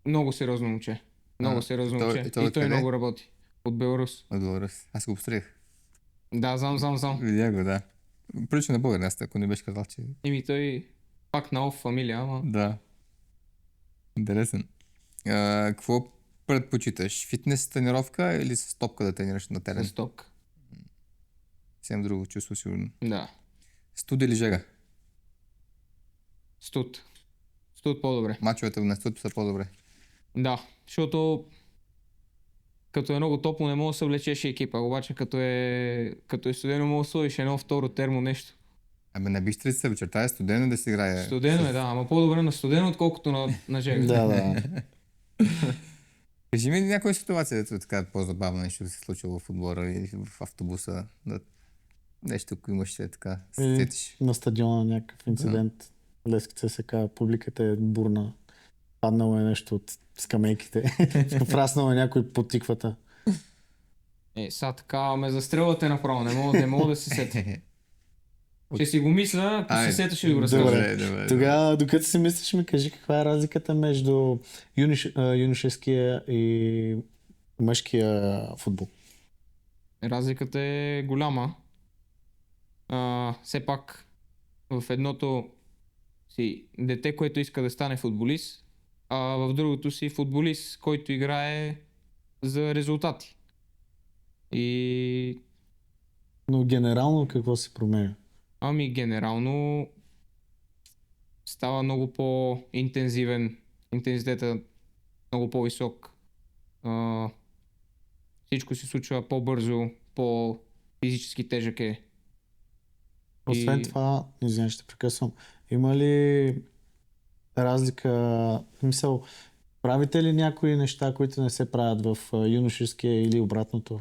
Много сериозно момче. Много сериозно момче. И той къде? много работи. От Беларус. От Беларус. Аз го построих. Да, знам. Видя го, да. Прилича на българин, аз ако не беше казал, че... Той пак на фамилия, ама... Да. Интересен. Какво предпочиташ? Фитнес тренировка или с топка да тренираш на терен? С топка. Съвсем друго чувство, сигурно. Да. Студ или жега? Студ по-добре. Мачовете на студ са по-добре. Да, защото като е много топло не мога да се влечеш и екипа, обаче като е студено мога да сложиш едно второ термо нещо. На бистрица вечерта е студено да си играе. Студено е, да, ама по-добре на студено, отколкото на жега. Да. Кажи ми някоя ситуация, дето така по-забавно нещо се случило в отбора или в автобуса. Нещо, ако имаш така, се сетиш. На стадиона някакъв инцидент. Левски ЦСКА, публиката е бурна. Паднало е нещо от скамейките. Враснало е някой по тиквата. Сега така ме застрелвате направо, не мога да се сетя. Ще си го мисля, ако се сета ще ви го разкажа. Добре. Тогава, докато си мислиш, ми кажи каква е разликата между юношеския и мъжкия футбол. Разликата е голяма. Все пак в едното си дете, което иска да стане футболист, а в другото си футболист, който играе за резултати. Но генерално какво се променя? Ами генерално става много по-интензивен, интензитета много по-висок. А, всичко се случва по-бързо, по-физически тежък е. Освен И- това, извиня, ще прекъсвам, има ли разлика, мисъл, правите ли някои неща, които не се правят в юношеския или обратното?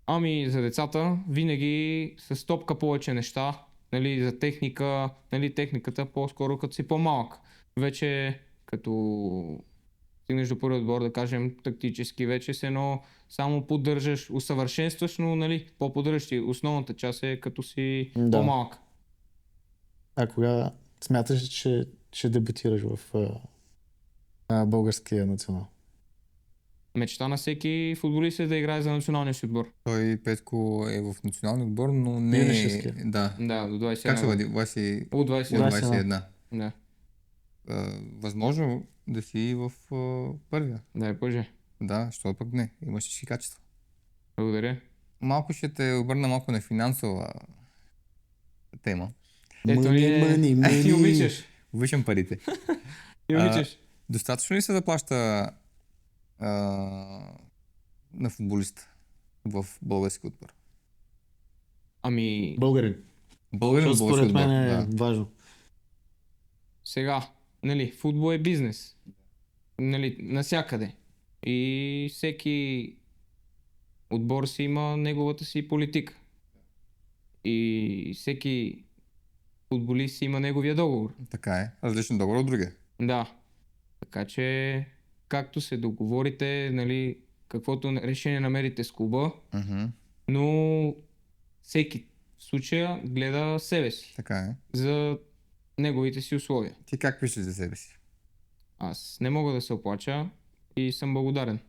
Ами за децата винаги с топка повече неща, нали, за техника, нали, техниката по-скоро като си по-малък. Вече като стигнеш до първи отбор, да кажем тактически, вече се едно само поддържаш, усъвършенстваш, но нали, по-поддържаш ти. Основната част е като си Да. по-малък. А кога смяташ, че ще дебютираш в българския национал? Мечта на всеки футболист е да играе за националния си отбор. Той, Петко, е в националния отбор, но не е... Юношеския. Да. Да, до 21. Как се води? 20... От 21. 21. Да, Възможно да си в първия. да е пъже. Да, защото пък не. Имаш всички качества. Благодаря. Малко ще те обърна малко на финансова тема. Ето ни ти обичаш. Обичам парите. Ти обичаш. Достатъчно ли се заплаща на футболист в български отбор? Ами Българин. Българин в Защото български според отбор. мен е Да. важно. сега, нали, футбол е бизнес. Нали, насякъде. И всеки отбор си има неговата си политика. И всеки футболист си има неговия договор. Така е. Различен договор от другия. Да. Така че, както се договорите, нали, каквото решение намерите с клуба, но всеки в случая гледа себе си Така е. за неговите си условия. Ти как пишеш за себе си? Аз не мога да се оплача и съм благодарен.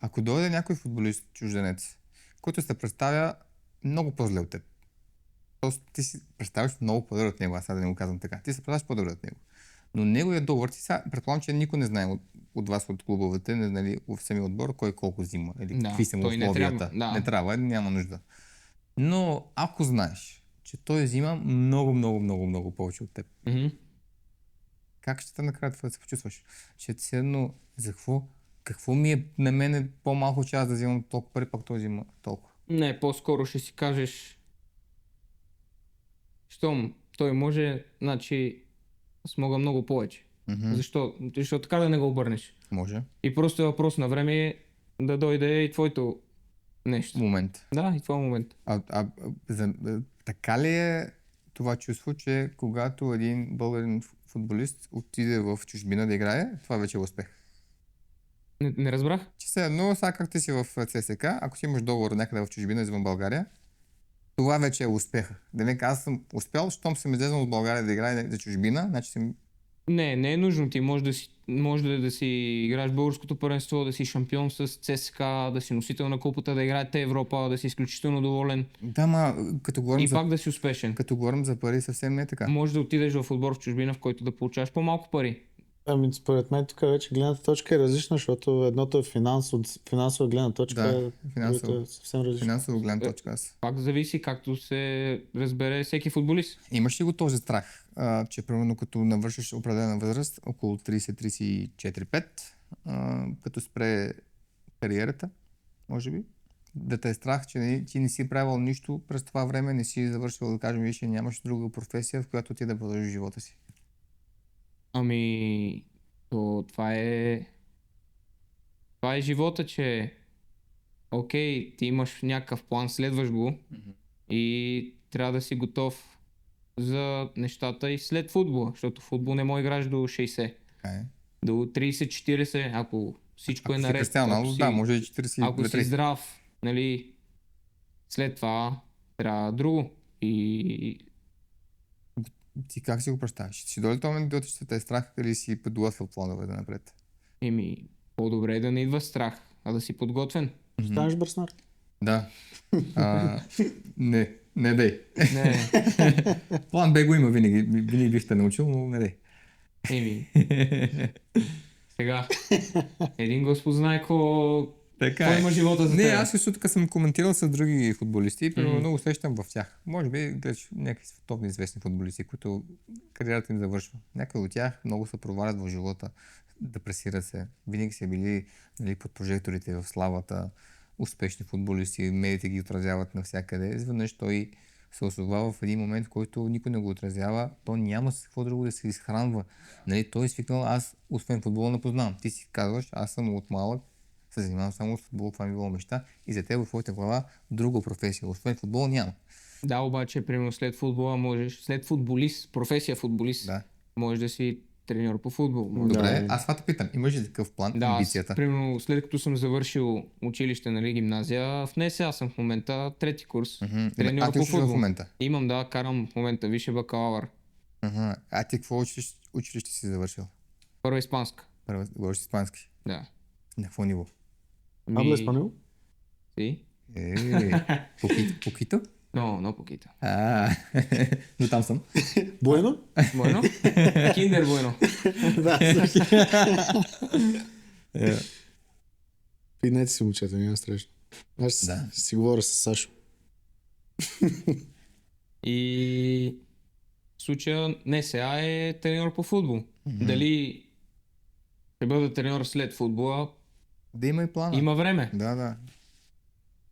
Ако дойде някой футболист, чужденец, който се представя много по-зле от теб, тоест ти си представяш много по-добре от него, аз сега да не го казвам така, ти се представяш по-добре от него. Но неговият договор, ти сега, предполагам, че никой не знае от вас, от клубовете, не, нали, в самия отбор, кой колко взима, или Да, какви са му той не условията. трябва, да. Не трябва, няма нужда. Но ако знаеш, че той взима много, много, много, много повече от теб, как ще те накрая това да се почувстваш? Че ти седно, за какво ми е на мене по-малко, че аз да взимам толкова пари, пак той взима толкова. Не, по-скоро ще си кажеш, щом той може, значи аз мога много повече. Защо? Защото така да не го обърнеш. Може. И просто е въпрос на време да дойде и твоето нещо. Момент. Да, и това е момент. Така ли е това чувство, че когато един българин футболист отиде в чужбина да играе, това вече е успех? Не разбрах? Че сега как ти си в ЦСК, ако си имаш договор някъде в чужбина извън България, това вече е успеха. Да не аз съм успял, щом съм излезнал от България да играе за чужбина, значи съм... Не е нужно. Ти може да си играеш българското първенство, да си шампион с ЦСКА, да си носител на купата, да играете Европа, да си изключително доволен Да, ма, като говорим, и пак да си успешен. като говорим за пари, съвсем не е така. Може да отидеш в отбор в чужбина, в който да получаваш по-малко пари. Ами, според мен тук вече гледната точка е различна, защото едното е финансова гледна точка, Да, другото е съвсем различна. финансово гледна точка аз. Пак зависи както се разбере всеки футболист. Имаш ли го този страх, че примерно като навършиш определена възраст, около 30-34-5, като спре кариерата, може би, да те е страх, че ти не си правил нищо през това време, не си завършил, да кажем, виж, нямаш друга професия, в която ти да продължиш живота си. Ами, това е живота, че окей, ти имаш някакъв план, следваш го и трябва да си готов за нещата и след футбола, защото футбол не може да играш до 60. Така е. До 30-40, ако всичко е Ако си наред. Кристиано ако Роналдо, си- да, може и 40 Ако си здрав, нали, след това трябва друго. И Ти как си го представяш? Ще си дойде този момент, да ще те е страх или си подготвил планове да напред? по-добре е да не идва страх, а да си подготвен. Станеш бърснар. Да. Не дей. Не, План Б го има винаги. Винаги бих те научил, но не дей. сега, един Господ знае Така Кой има живота за Не, теб? аз също така съм коментирал с други футболисти, но много усещам в тях. Може би гледаш някакви световни известни футболисти, които кариерата им завършва. Някои от тях много се провалят в живота, депресират се. Винаги са били нали, под прожекторите в славата, успешни футболисти, медиите ги отразяват навсякъде. Изведнъж той се озовава в един момент, в който никой не го отразява, то няма с какво друго да се изхранва. Нали, той е свикнал, аз освен футбола не познавам. Ти си казваш, аз съм от малък, се занимавам само с футбол, това ми било мечта и за теб в твоята глава друга професия. Освен футбол няма. Да, обаче, примерно след футбола можеш, след футболист, професия футболист, Да. можеш да си треньор по футбол. Може Добре, аз това те питам. Имаш ли такъв план, Да, аз, амбицията? примерно, след като съм завършил училище, нали, гимназия, в НСА аз съм в момента трети курс. Треньор А ти по учиш в футбол. момента? Имам, да, карам в момента висше бакалавър. А ти какво училище си завършил? Първа испанска. Първо говориш испански. Да. На какво ниво? Habla español? Sí. Покито? No poquito. Но там съм. Bueno? Bueno. Kinder bueno. Да. Пинете си, момчета, няма страшно. Аз Да. си говоря с Сашо. И в случая НСА е треньор по футбол. Дали ще бъда треньор след футбола, Да има и плана. има време. Да. Да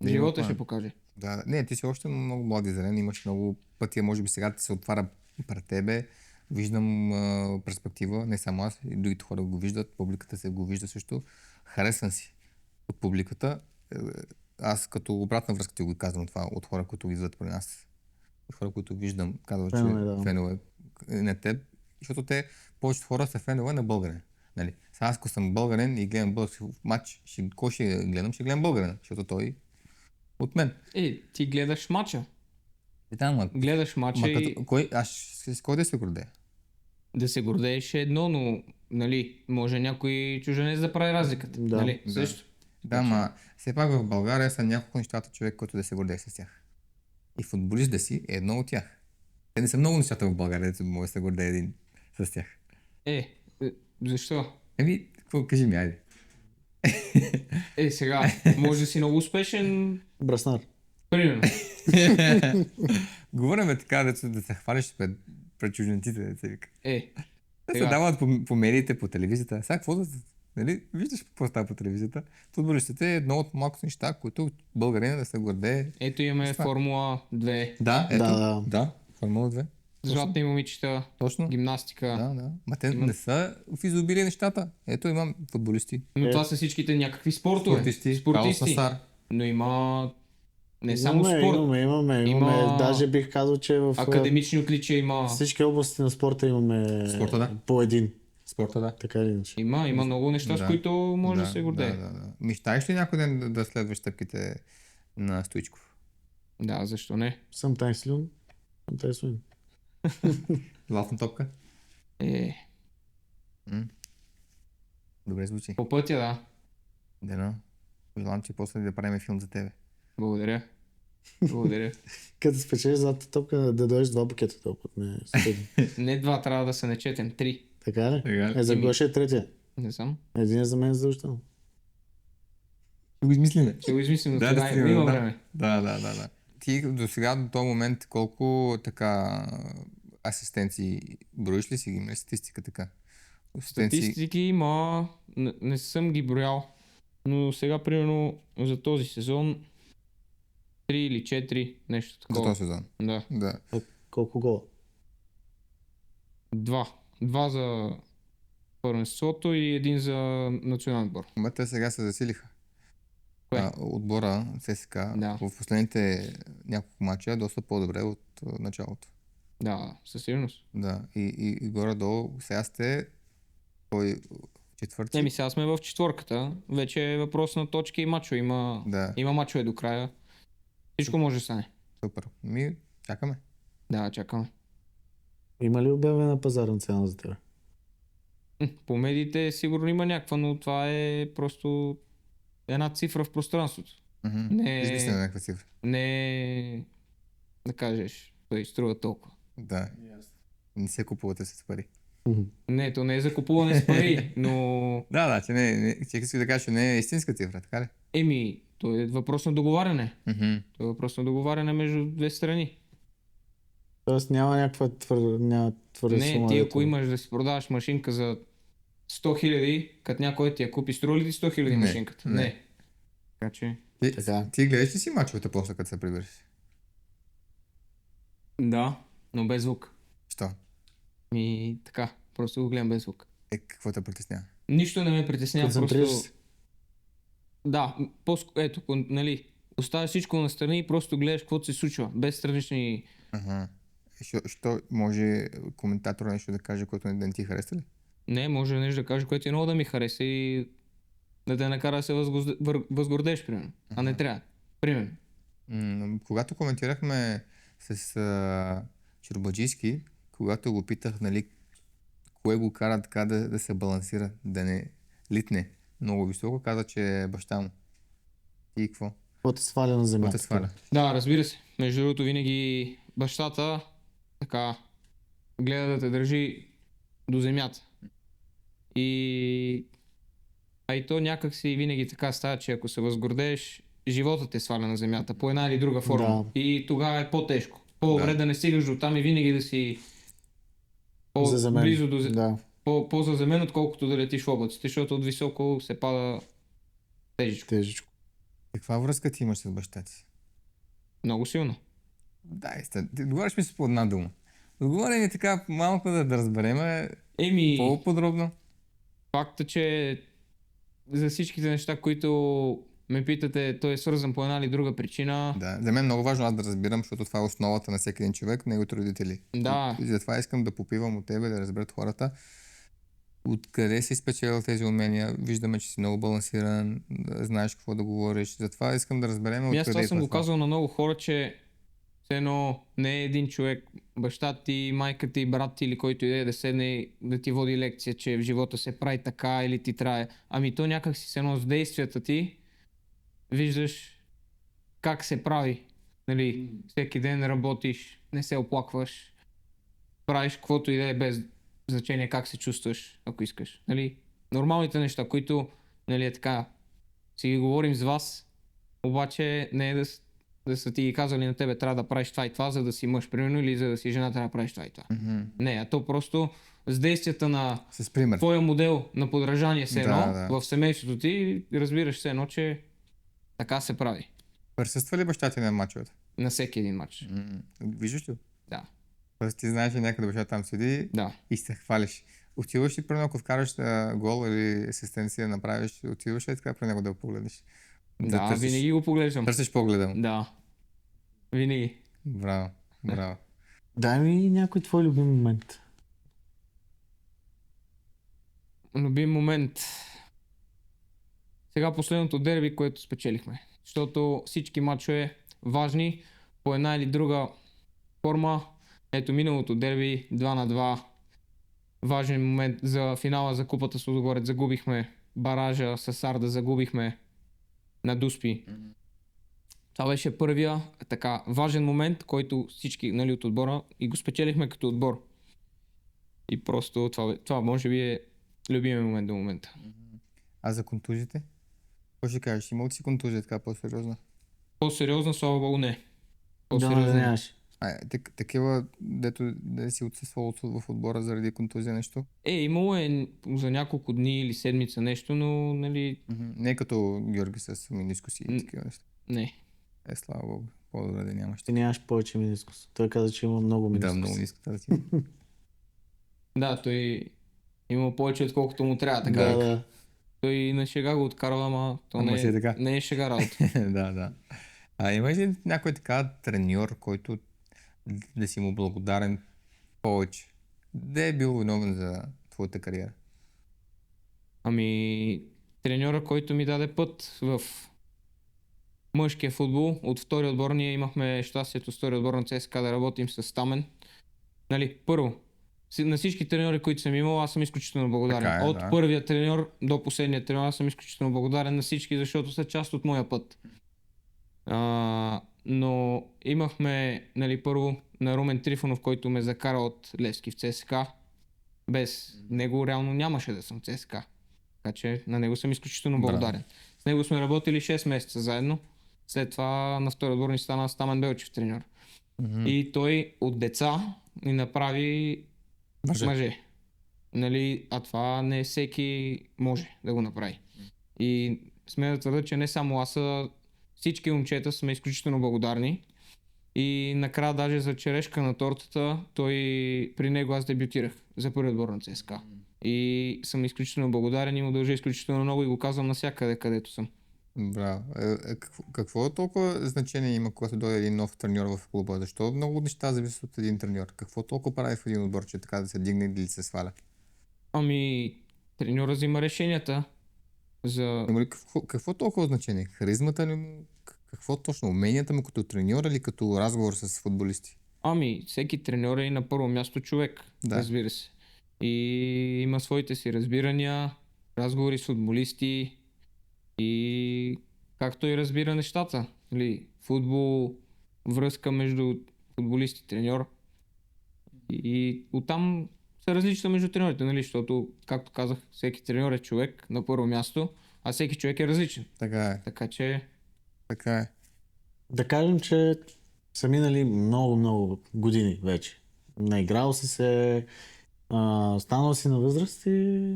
има Живота план. ще покаже. Да. Не, ти си още много млад и зелен, имаш много пътя, може би сега ти се отваря пред тебе. Виждам перспектива, не само аз, и другите хора го виждат, публиката се го вижда също. Харесвам си от публиката. Аз като обратна връзка ти го казвам това от хора, които идват при нас. От хора, които виждам, казват, че Фенове, да. фенове на теб, защото те, повечето хора са фенове на българин. Нали? Сега аз ако съм българин и гледам български матч, кой ще гледам? Ще гледам българин, защото той от мен. Ти гледаш мача. Да, Гледаш мача и с кой да се гордея? да се гордееш е едно, но нали, може някой чужденец да прави разликата. Да. Нали? Да. Също. Да, ма все пак в България са няколко нещата човек, който да се гордее с тях. И футболист да си е едно от тях. Те не са много нещата в България, да може да се гордее един с тях. Защо? Какво кажи ми, айде. Сега, може да си много успешен, Браснар. примерно. Говорим така, да се хвалиш пред чужденците, да се вика. Те се сега. дават по медиите, по телевизията. Сега какво да... Нали? Виждаш какво става по телевизията. Футболистите е едно от малкото неща, които българина да се гордее. Ето имаме Това. Формула 2, Да, ето. Да. Да, Формула 2. златни момичета, Точно. гимнастика. Да. Ма те не са в изобилие нещата. Ето имам футболисти. Но това са всичките някакви спортове. Карлос Насар. Но има не само Имаме, спорт. имаме. Има- Даже бих казал, че в Академични отличия има. всички области на спорта имаме Спорта, да. по един. Спорта, да. Така или иначе. Има много неща, с които може да се гордее. Да. Мечтаеш ли някой ден да следваш стъпките на Стоичков? Да, защо не? Sometimes soon, sometimes soon. Златна топка? Добре звучи. По пътя, да. Дено. Пожелавам ти после да правим филм за тебе. Благодаря. Благодаря. Като спечелиш златната топка, да дойдеш 2 букета този път. Не, Не 2, трябва да се начетем. 3. така ли? Така. За Гоша е третия. Не знам. Един е за мен задължително. Ще го измислиме. Ще го измислим, но Да, тогава стигаме, има да. време. Да. Ти до сега, до този момент, колко така асистенции броиш ли си ги? Има ли статистика така? Асистенции. Статистики има, не съм ги броял, но сега примерно за този сезон 3 или 4, нещо За такова. този сезон. Да. Да. Колко гола? 2. 2 за първенството и един за национален отбор. Ама те сега се засилиха. Кое? Отбора ЦСКА Да. в последните няколко мача е доста по-добре от началото. Да, със сигурност. Да. И горе-долу сега сте кой четвърти? Сега сме в четворката. Вече е въпрос на точки и мачове. Да. Има мачове до края. Всичко може да стане. Супер. Чакаме. Да, чакаме. Има ли обявена пазарна цена за теб? По медиите сигурно има някаква, но това е просто една цифра в пространството. Не- Измисля някаква цифра. Не да кажеш, той струва толкова. Да. Не се купувате с пари. Не, то не е за купуване с пари, но Да, че че искаш да кажеш, че не е истинска цифра, така ли? то е въпрос на договаряне. Мгм. То е въпрос на договаряне между две страни. Тоест няма някаква твърде Не, сума. ти дето- ако имаш да си продаваш машинка за 100 000, като някой ти я купи, струва ли ти 100 000 Не, машинката? не. Не. Така че... Така. Ти гледаш ли си мачовете после, като се прибереш? Да, но без звук. Що? И така, просто го гледам без звук. Какво те притеснява? Нищо не ме притеснява, Концентрираш просто... се. Да, ето, нали, оставяш всичко настрани и просто гледаш каквото се случва, без странични... Ага. Що може коментатора нещо да каже, което не ти хареса ли? Не, може нещо да каже, което е много да ми хареса и да те накара да се възгордеш, примерно. А не трябва. Примерно. Когато коментирахме с Чорбаджийски, когато го питах, нали, кое го кара така да се балансира, да не литне много високо, каза, че е баща му. И какво? Какво те сваля на Какво земята? те сваля? Да, разбира се. Между другото, винаги бащата така гледа да те държи до земята. И то някак си винаги така става, че ако се възгордееш, живота те сваля на земята по една или друга форма. Да. И тогава е по-тежко. По-добре да не стигаш до там и винаги да си Заземен. близо до Да. по-заземен, отколкото да летиш в облаците, защото от високо се пада тежичко. Тежичко. Каква връзка ти имаш с баща ти? Много силно. Да, ти говориш ми с по една дума. Отговори ми така малко да разбереме по-подробно. Факта, че за всичките неща, които ме питате, той е свързан по една или друга причина. Да, за мен е много важно аз да разбирам, защото това е основата на всеки един човек, неговите родители. Да. И затова искам да попивам от тебе, да разберат хората откъде си спечелил тези умения. Виждаме, че си много балансиран, знаеш какво да говориш. Затова искам да разберем Аз откъде това е съм го това. казал на много хора, че все едно не е един човек, баща ти, майка ти, брат ти или който иде да седне да ти води лекция, че в живота се прави така или ти трае. Ами то някак си се едно с действията ти виждаш как се прави. Нали, всеки ден работиш, не се оплакваш, правиш каквото и да е без значение как се чувстваш, ако искаш. Нали, нормалните неща, които, нали, е така, си ги говорим с вас, обаче не е да са ти ги казали на тебе, трябва да правиш това и това, за да си мъж, примерно, или за да си жена, трябва да правиш това и това. Не, а то просто с действията на С пример. твоя модел на подражание все едно, Да. в семейството ти, разбираш все едно, че така се прави. Присъства ли баща ти на мачовете? На всеки един матч. Виждаш ли? Да. Тоест ти знаеш, че някъде баща там седи Да. и се хвалиш. Отиваш ли при него, ако вкараш гол или асистенция направиш, отиваш ли така при него да го погледнеш? Да, винаги го поглеждам. Търсиш погледа му. Да. Винаги. Браво, браво. Дай ми някой твой любим момент. Любим момент. Сега последното дерби, което спечелихме. Защото всички матчове важни по една или друга форма. Ето миналото дерби 2-2. Важен момент за финала за купата с Лудогорец. Загубихме баража с Арда, загубихме на Дуспи. Това беше първия така важен момент, който всички, нали, от отбора и го спечелихме като отбор. И просто това може би е любимия момент до момента. А за контузите? Какво ще кажеш? Имал ли си контузия така по-сериозна? По-сериозна, слава богу, не. Да, По-сериозна. не нямаш. Такива, дето да си отсъствал в отбора заради контузия нещо? Имало е за няколко дни или седмица нещо, но нали, Не като Георги с менискуси и такива неща. не. Слава богу. По-добре да нямаш. Ти нямаш повече менискус. Той каза, че има много менискус. Да, много ниско тази. Да, той има повече отколкото му трябва, така. Да. Той на шега го откарва, ама то Ама си е така. не е шега работа. Да. Имаш ли някой така треньор, който да си му благодарен повече? Да е бил виновен за твоята кариера? Ами, треньора, който ми даде път в мъжкия футбол, от втори отбор, ние имахме щастието с втори отбор на ЦСКА да работим с Тамен. Нали, първо, на всички треньори, които съм имал, аз съм изключително благодарен. Така е, От да. първия треньор до последния треньор, аз съм изключително благодарен на всички, защото са част от моя път. Но имахме, нали, първо на Румен Трифонов, който ме закара от Левски в ЦСКА. Без него реално нямаше да съм в ЦСКА. Така че на него съм изключително Браво. благодарен. С него сме работили 6 месеца заедно. След това на втори отбор ни стана Стамен Белчев треньор. И той от деца ни направи мъже. Нали, а това не всеки може да го направи. И сме да твърда, че не само аз, а всички момчета сме изключително благодарни. И накрая даже за черешка на тортата, при него аз дебютирах за първи отбор на ЦСКА. И съм изключително благодарен и му дължа изключително много и го казвам навсякъде, където съм. Браво. Какво толкова значение има, когато дойде един нов треньор в клуба? Защо много неща зависят от един треньор? Какво толкова прави в един отбор, че така да се дигне или се сваля? Ами, треньора взима решенията за... Има ли какво толкова значение? Харизмата ли му? Какво точно? Уменията му като треньор или като разговор с футболисти? Ами, всеки треньор е и на първо място човек, Да. разбира се. И има своите си разбирания, разговори с футболисти и както и разбира нещата. Нали, футбол, връзка между футболист и треньор. И оттам се различва между треньорите, нали, защото, както казах, всеки треньор е човек на първо място, а всеки човек е различен. Така е. Така че, Така е. Да кажем, че са минали много години вече. Наиграл си се, станал си на възраст и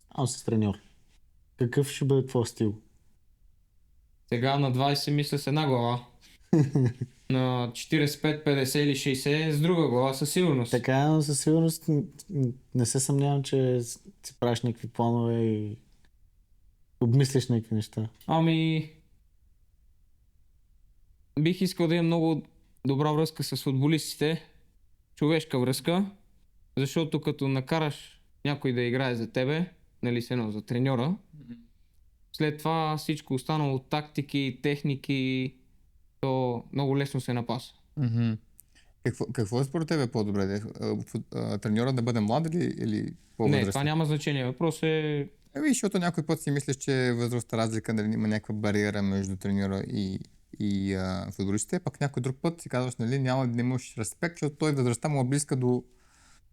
станал си треньор. Какъв ще бъде твой стил? сега на 20 мисля с една глава. На 45, 50 или 60 с друга глава със сигурност. Така, но със сигурност не се съмнявам, че си правиш някакви планове и обмисляш някакви неща. Ами, бих искал да имам много добра връзка с футболистите, човешка връзка, защото като накараш някой да играе за тебе, нали се едно за треньора, след това всичко останало, тактики, техники, то много лесно се напаса. Какво е според тебе по-добре? Треньора да бъде млад или Не, по-възрастен? това няма значение. Въпрос е... Защото някой път си мислиш, че е възрастта разлика, дали има някаква бариера между треньора и футболистите, пък някой друг път си казваш, нали, няма да имаш респект, защото той възрастта му е близка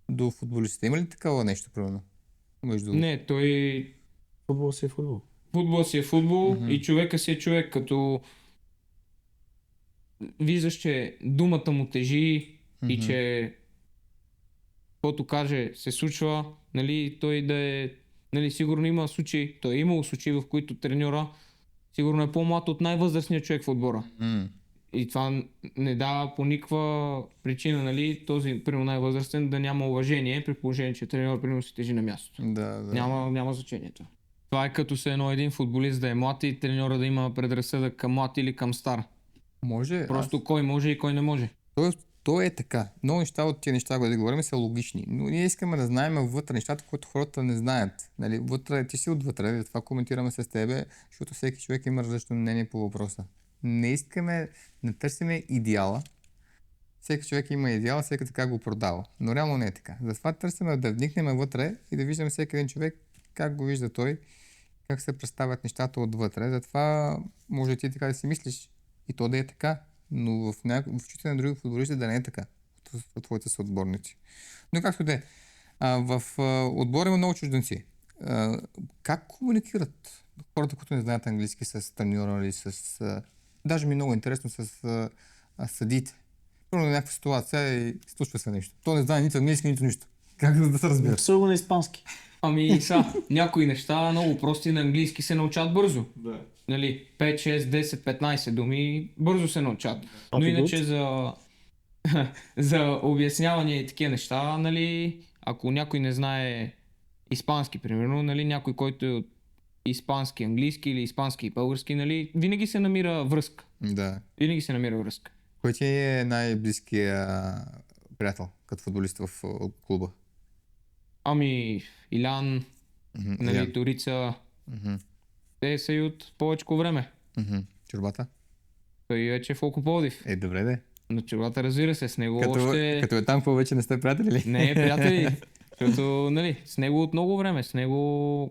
до футболистите. Има ли такова нещо, примерно? Не, той... Футбол си е футбол. Футбол си е футбол и човека си е човек, като виждаш, че думата му тежи и че каквото каже се случва, нали, той да е, нали, сигурно има случаи, той е имал случаи, в които треньора сигурно е по-млад от най-възрастният човек в отбора. И това не дава по никаква причина, нали, този, примерно най-възрастен, да няма уважение, при положение, че треньор, примерно, си тежи на мястото. Да. Няма значението. Това е като се един футболист да е млад и треньора да има предразсъдък към млад или към стар. Може. Просто кой може и кой не може. То е така. Много неща от тия неща, които говорим, са логични. Но ние искаме да знаем вътре нещата, които хората не знаят. Нали, вътре, ти си отвътре, това коментираме с тебе, защото всеки човек има различно мнение по въпроса. Не търсиме идеала. Всеки човек има идеал, всеки така го продава. Но реално не е така. Затова търсиме да вникнем вътре и да виждаме всеки един човек как го вижда той, как се представят нещата отвътре. Затова може ти така да си мислиш и то да е така, но в очите на други футболисти да не е така от твоите съотборници. Но както да е, в отбора има много чужденци. Как комуникират хората, които не знаят английски с треньора или с... Даже ми е много интересно с съдиите. Първо на някаква ситуация и случва се нещо. То не знае нито английски, нито нищо. Как да се разбира? Все го на испански. Ами някои неща много прости на английски се научат бързо. Да. Нали, 5, 6, 10, 15 думи бързо се научат. Но иначе за обясняване и такива неща, нали, ако някой не знае испански, примерно, нали, някой, който е от испански, английски или испански и български, нали, винаги се намира връзка. Да. Винаги се намира връзка. Кой ти е най-близкия приятел като футболист в клуба? Ами, Илян, нали, Торица, те са и от повечко време. Чорбата? Той вече е в Око Пловдив. Добре де. Но Чорбата, разбира се, с него още... Като е там, повече не сте приятели ли? Не, приятели. Защото, нали, с него от много време, с него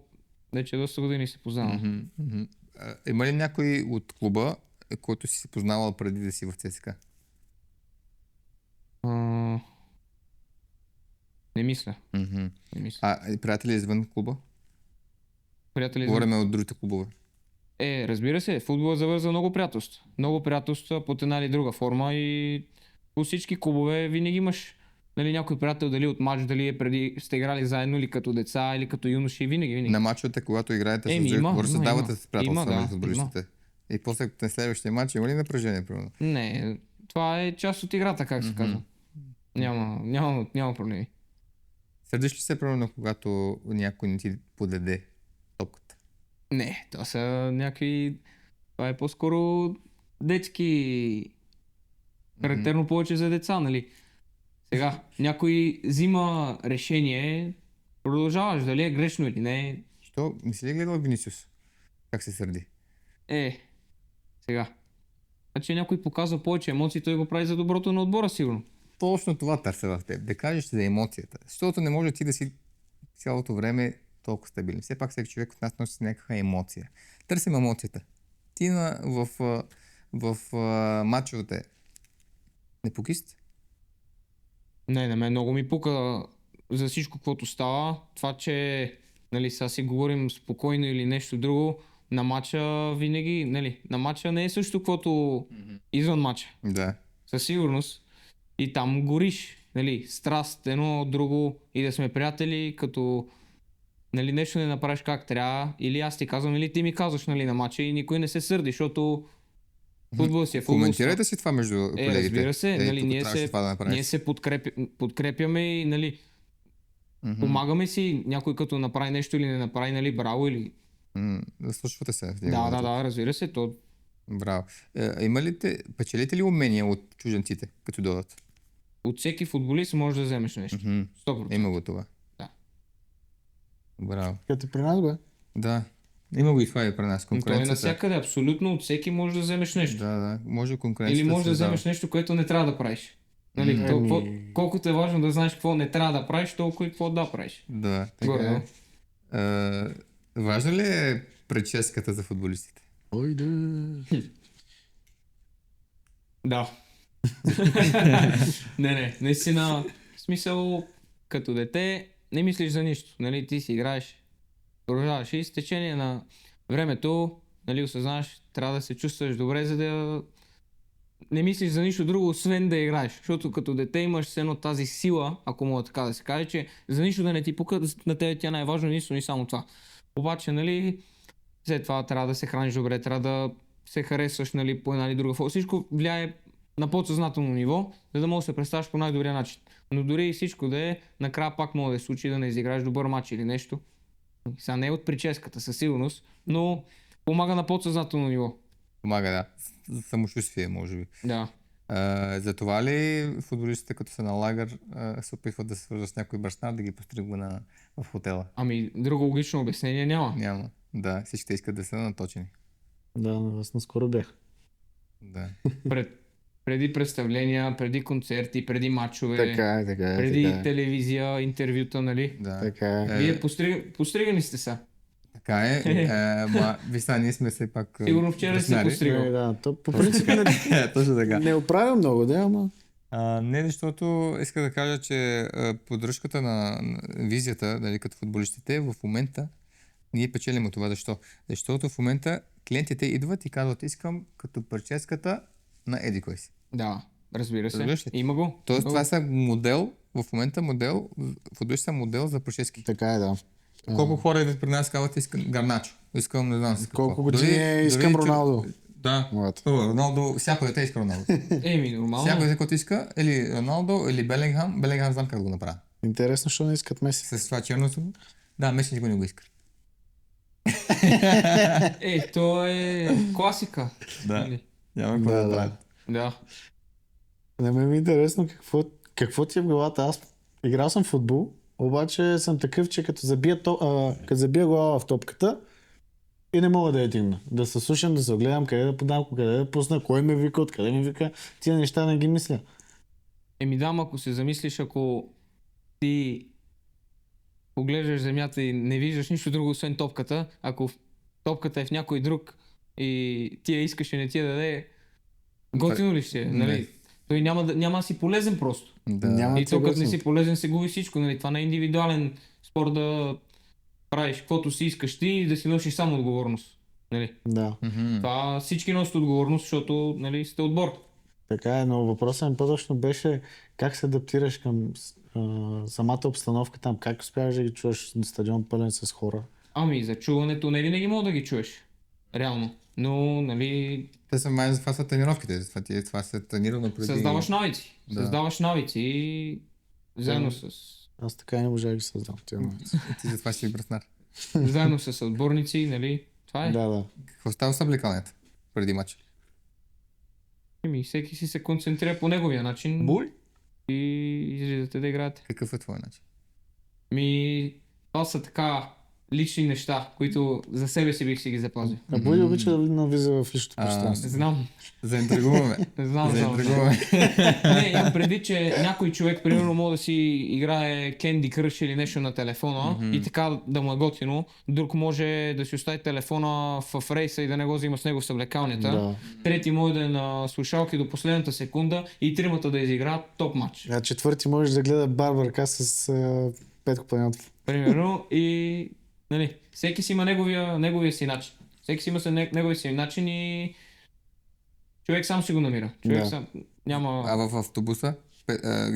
вече доста години се познавам. Има ли някой от клуба, който си се познавал преди да си в ЦСКА? Не мисля. Мгм. Не мисля. А приятели извън клуба? Приятели, Говорим от другите клубове. разбира се, футболът завързва много приятелства. Много приятелства под една или друга форма и по всички клубове винаги имаш някой приятел, дали от матч, дали е преди сте играли заедно или като деца, или като юноши, винаги. На мачовете, когато играете с Еми, други има, хора, има, създавате има. с приятелства Има, да, между футболистите. И после на следващия матч има ли напрежение, примерно? Не, това е част от играта, как се Мгм. казва. Няма проблеми. Сърдиш ли се, примерно, когато някой не ти подаде топката? Не, това са някакви... Това е по-скоро детски... Характерно повече за деца, нали? Сега, някой взима решение, продължаваш, дали е грешно или не. Що? Не си ли гледал Винисиус? Как се сърди? Сега. Значи някой показва повече емоции, той го прави за доброто на отбора, сигурно. Точно това търся в теб. Да кажеш за емоцията. Защото не може ти да си цялото време толкова стабилен. Все пак всеки човек от нас носи някаква емоция. Търсим емоцията. Ти в матчовете не покист? Не, на мен много ми пука за всичко, което става. Това, че сега си говорим спокойно или нещо друго, на матча винаги, на матча не е също, каквото извън матча. Да. Със сигурност. И там гориш, страст, едно, друго, и да сме приятели, като нещо не направиш как трябва, или аз ти казвам, или ти ми казваш на матча и никой не се сърди, защото футбол си е футбол. Коментирайте си това между колегите. Разбира се, тук ние се подкрепяме и помагаме си, някой като направи нещо или не направи, браво или... Да случвате се. Да, разбира се, то... Браво. Печелите ли умения от чужденците, като дойдат? От всеки футболист може да вземеш нещо. 100%. Има го това. Да. Браво. Като при нас, бе. Да. Има го и това и при нас. То е Конкуренцията. навсякъде, абсолютно от всеки може да вземеш нещо. Да. Може конкуренцията. Или може да създава. вземеш нещо, което не трябва да правиш. Колкото е важно да знаеш какво не трябва да правиш, толкова и какво да правиш. Да. Горе, Важно ли е прическата за футболистите? Ой, да. Да. не, наистина, в смисъл, като дете не мислиш за нищо, ти си играеш, продължаваш и с течение на времето, осъзнаваш, трябва да се чувстваш добре, за да не мислиш за нищо друго, освен да играеш, защото като дете имаш все едно тази сила, ако мога така да се каже, че за нищо да не ти пука, на тебе тя най-важно единствено и само това. Обаче, след това трябва да се храниш добре, трябва да се харесваш, по една или друга форма. Всичко влияе на подсъзнателно ниво, за да можеш да се представиш по най-добрия начин. Но дори и всичко да е, накрая пак може да се случи да не изиграеш добър матч или нещо. Сега не е от прическата със сигурност, но помага на подсъзнателно ниво. Помага, да. За самочувствие, може би. Да. Затова ли футболистите, като са на лагер, се опитват да се свържат с някой баща, да ги постригва в хотела? Друго логично обяснение няма. Няма. Да, всичките искат да са наточени. Да, аз наскоро бях. Да. Преди представления, преди концерти, преди матчове, Така е. преди телевизия, интервюта, Да. Така е. Вие постригани сте са. Така е. Ви сега, ние сме все пак... Сигурно вчера си се постригал. Да, то по принцип Точно така. не оправя много, да, ама... Не, защото иска да кажа, че поддръжката на визията, като футболистите, в момента ние печелим от това. Защо? Защото в момента клиентите идват и казват, искам като прическата на еди кой си. Да, разбира се. Разбираш ли? Има го. Тоест това са футболисти са модел за прически. Така е, да. Колко хора идват при нас казват, искам Гарначо, искам не знам си какво. Колко години искам Роналдо. Да. Вот. Роналдо, всяко дете иска Роналдо. Нормално. Всяко дете, който иска, или Роналдо, или Белингхам. Белингхам знам как да го направя. Интересно, защо не искат Меси? С това черното. Да, Меси никой не го иска. То е класика. Да. Няма какво Да, да да. правят. Да. На мен ми е интересно какво ти е в главата. Аз играл съм в футбол, обаче съм такъв, че като забия глава в топката и не мога да я дигна. Да се слушам, да се огледам къде да подам, къде да пусна, кой ме вика, откъде ми вика. Тия неща не ги мисля. Ако се замислиш, ако ти поглеждаш земята и не виждаш нищо друго, освен топката, ако топката е в някой друг и ти я искаш и не ти я даде, готино ли ще е? Не. Той няма да си полезен просто. Да. Няма И то като не съгласен. си полезен се губи всичко, нали? Това не е индивидуален спорт да правиш каквото си искаш ти и да си носиш само отговорност. Нали? Да. Мгм. Това всички носят отговорност, защото нали, сте отбор. Така е, но въпросът ми по-точно беше как се адаптираш към самата обстановка там, как успяваш да ги чуеш на стадион пълен с хора. Ами, за чуването не винаги мога да ги чуеш. Реално. Но, нали, Те са май, това са тренировките, това се тренирано преди... създаваш навици. Да. Създаваш навици и заедно с, Аз така и не можах да ги създам тия навици. Ти затова си браснар. заедно с отборници, нали, това е. Да. Какво става с облекалнята преди матч? Ами, всеки си се концентрира по неговия начин Буй? и излизате да играете. Какъв е твой начин? Това са така лични неща, които за себе си бих си ги запазил. А Буди обича да навлиза в личното пространство. Знам, Заинтригуваме. знам. Заинтригуваме. Не, имам преди, че някой човек, примерно, може да си играе Candy Crush или нещо на телефона и така да му е готино. Друг може да си остави телефона в рейса и да не го взима с него в съблекалнята. Да. Трети може да е на слушалки до последната секунда и тримата да изиграят топ матч. А четвърти можеш да гледа Барбарка с Петко Панайотов. Примерно и нали, всеки си има неговия си начин. Всеки си има неговия си начин и човек сам си го намира. Човек Да. сам няма... А в автобуса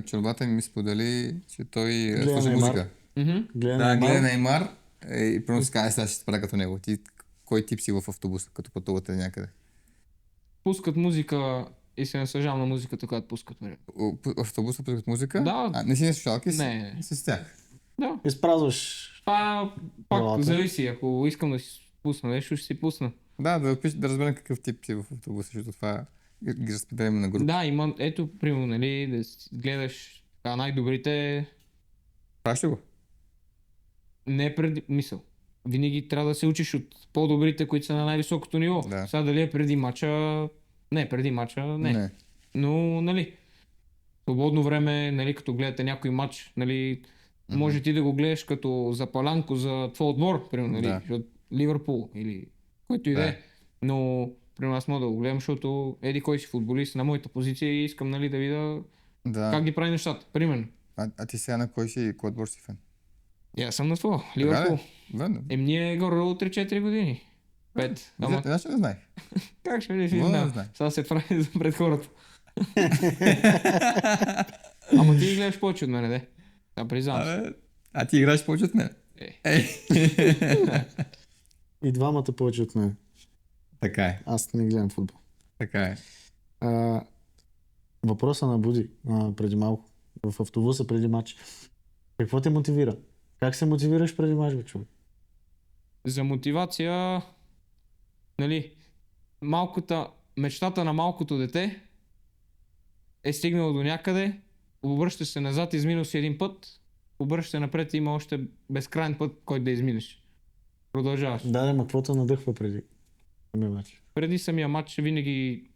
чорбата ми сподели, че той Гледа слуша Неймар. музика. Мгм. Гледа Да, на гледа Мал. Неймар и първо си казва, сега ще се правя като него. Ти кой тип си в автобуса, като пътувате някъде? Пускат музика и се наслаждавам на музиката, която пускат. Нали. В автобуса пускат музика? Да. А, не си на слушалки? Не. Си с тях. Да, Изпразваш. това пак Главата. зависи. Ако искам да си пусна нещо, ще си пусна. Да, да разберем какъв тип си в автобуса, защото това ги разпределяме на групи. Да, има, ето, примерно, нали, да гледаш така, най-добрите, Правиш ли го? не преди мисъл. Винаги трябва да се учиш от по-добрите, които са на най-високото ниво. Да. Сега дали е преди мача, не. Но, нали, свободно време, нали, като гледате някой матч, нали, може ти да го гледаш като запалянко за твой отбор, примерно, нали, Да. защото Ливърпул или който и да Да. е. Но, примерно, аз мога да го гледам, защото еди кой си футболист на моята позиция и искам, нали, да видя Да. как ги прави нещата. Примерно. А ти сега на кой отбор си фен? И аз съм на това. Ливърпул. Верно. Ние горе 3-4 години. 5. Ама Значи не знаех. как ще видиш? Мога да Да. знае. Сега се прави пред хората. Ама ти гледаш повече от мене, де. Да, признавам се. А ти играеш повече от мен? Е. И двамата повече от мен. Така е. Аз не гледам футбол. Така е. Въпроса на Буди преди малко. В автобуса преди матч. Какво те мотивира? Как се мотивираш преди матч, бе, човек? За мотивация, нали, мечтата на малкото дете е стигнала до някъде, обръщаш се назад, изминал си един път, обръщаш се напред и има още безкрайен път, който да изминеш. Продължаваш. Да, ма каквото надъхва преди самия матч. Преди самия матч винаги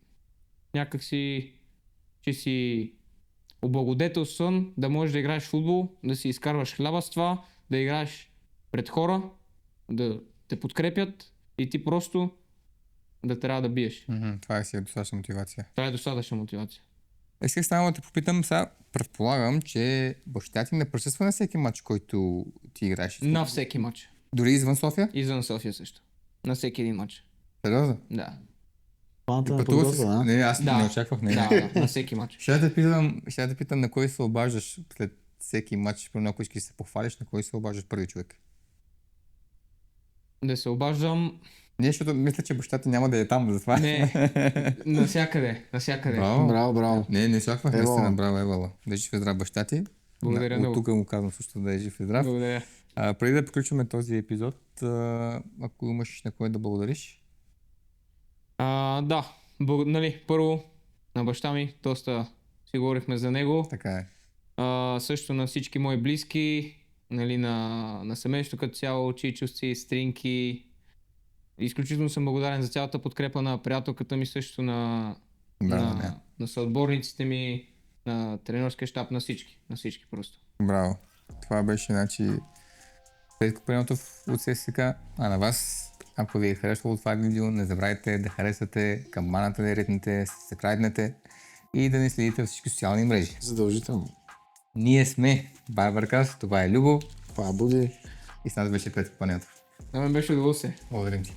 някакси, че си облагодетелстван да можеш да играеш футбол, да си изкарваш хляба с това, да играеш пред хора, да те подкрепят и ти просто да трябва да биеш. Това е си достатъчна мотивация. Това е достатъчна мотивация. Исках само да те попитам сега, предполагам, че баща ти не присъства на всеки матч, който ти играеш. На всеки матч. Дори извън София? Извън София също. На всеки един матч. Сериозно? Да. Планата на Пътува подготвя, с... а? Не, аз Да. не очаквах. Не. Да, на всеки матч. Ще да те питам на кой се обаждаш след всеки матч, примерно ако искаш да се похвалиш, на кой се обаждаш първи човек. Да се обаждам. Не, защото мисля, че баща ти няма да е там, затова. Не, навсякъде. Браво. Браво. Не очаквах, Евала. наистина, браво, Евала. Да е жив и здрав баща ти. Благодаря От много. тук му казвам също да е жив и здрав. Благодаря. Преди да приключваме този епизод, ако имаш на кой да благодариш. Да, нали, първо на баща ми, доста си говорихме за него. Така е. Също на всички мои близки, нали, на семейството като цяло, чичовци, стринки. Изключително съм благодарен за цялата подкрепа на приятелката ми, също на съотборниците ми, на тренерския щаб, на всички просто. Браво. Това беше, значи, Петко Панайотов от ССК. А на вас, ако ви е харесало това видео, не забравяйте да харесате камбаната, да ритнете, да се крайднете и да ни следите във всички социални мрежи. Задължително. Ние сме Барбаркаст, това е Любо Това буди. и с нас беше Петко Панелов. На мен беше удоволствие. Благодарим ти.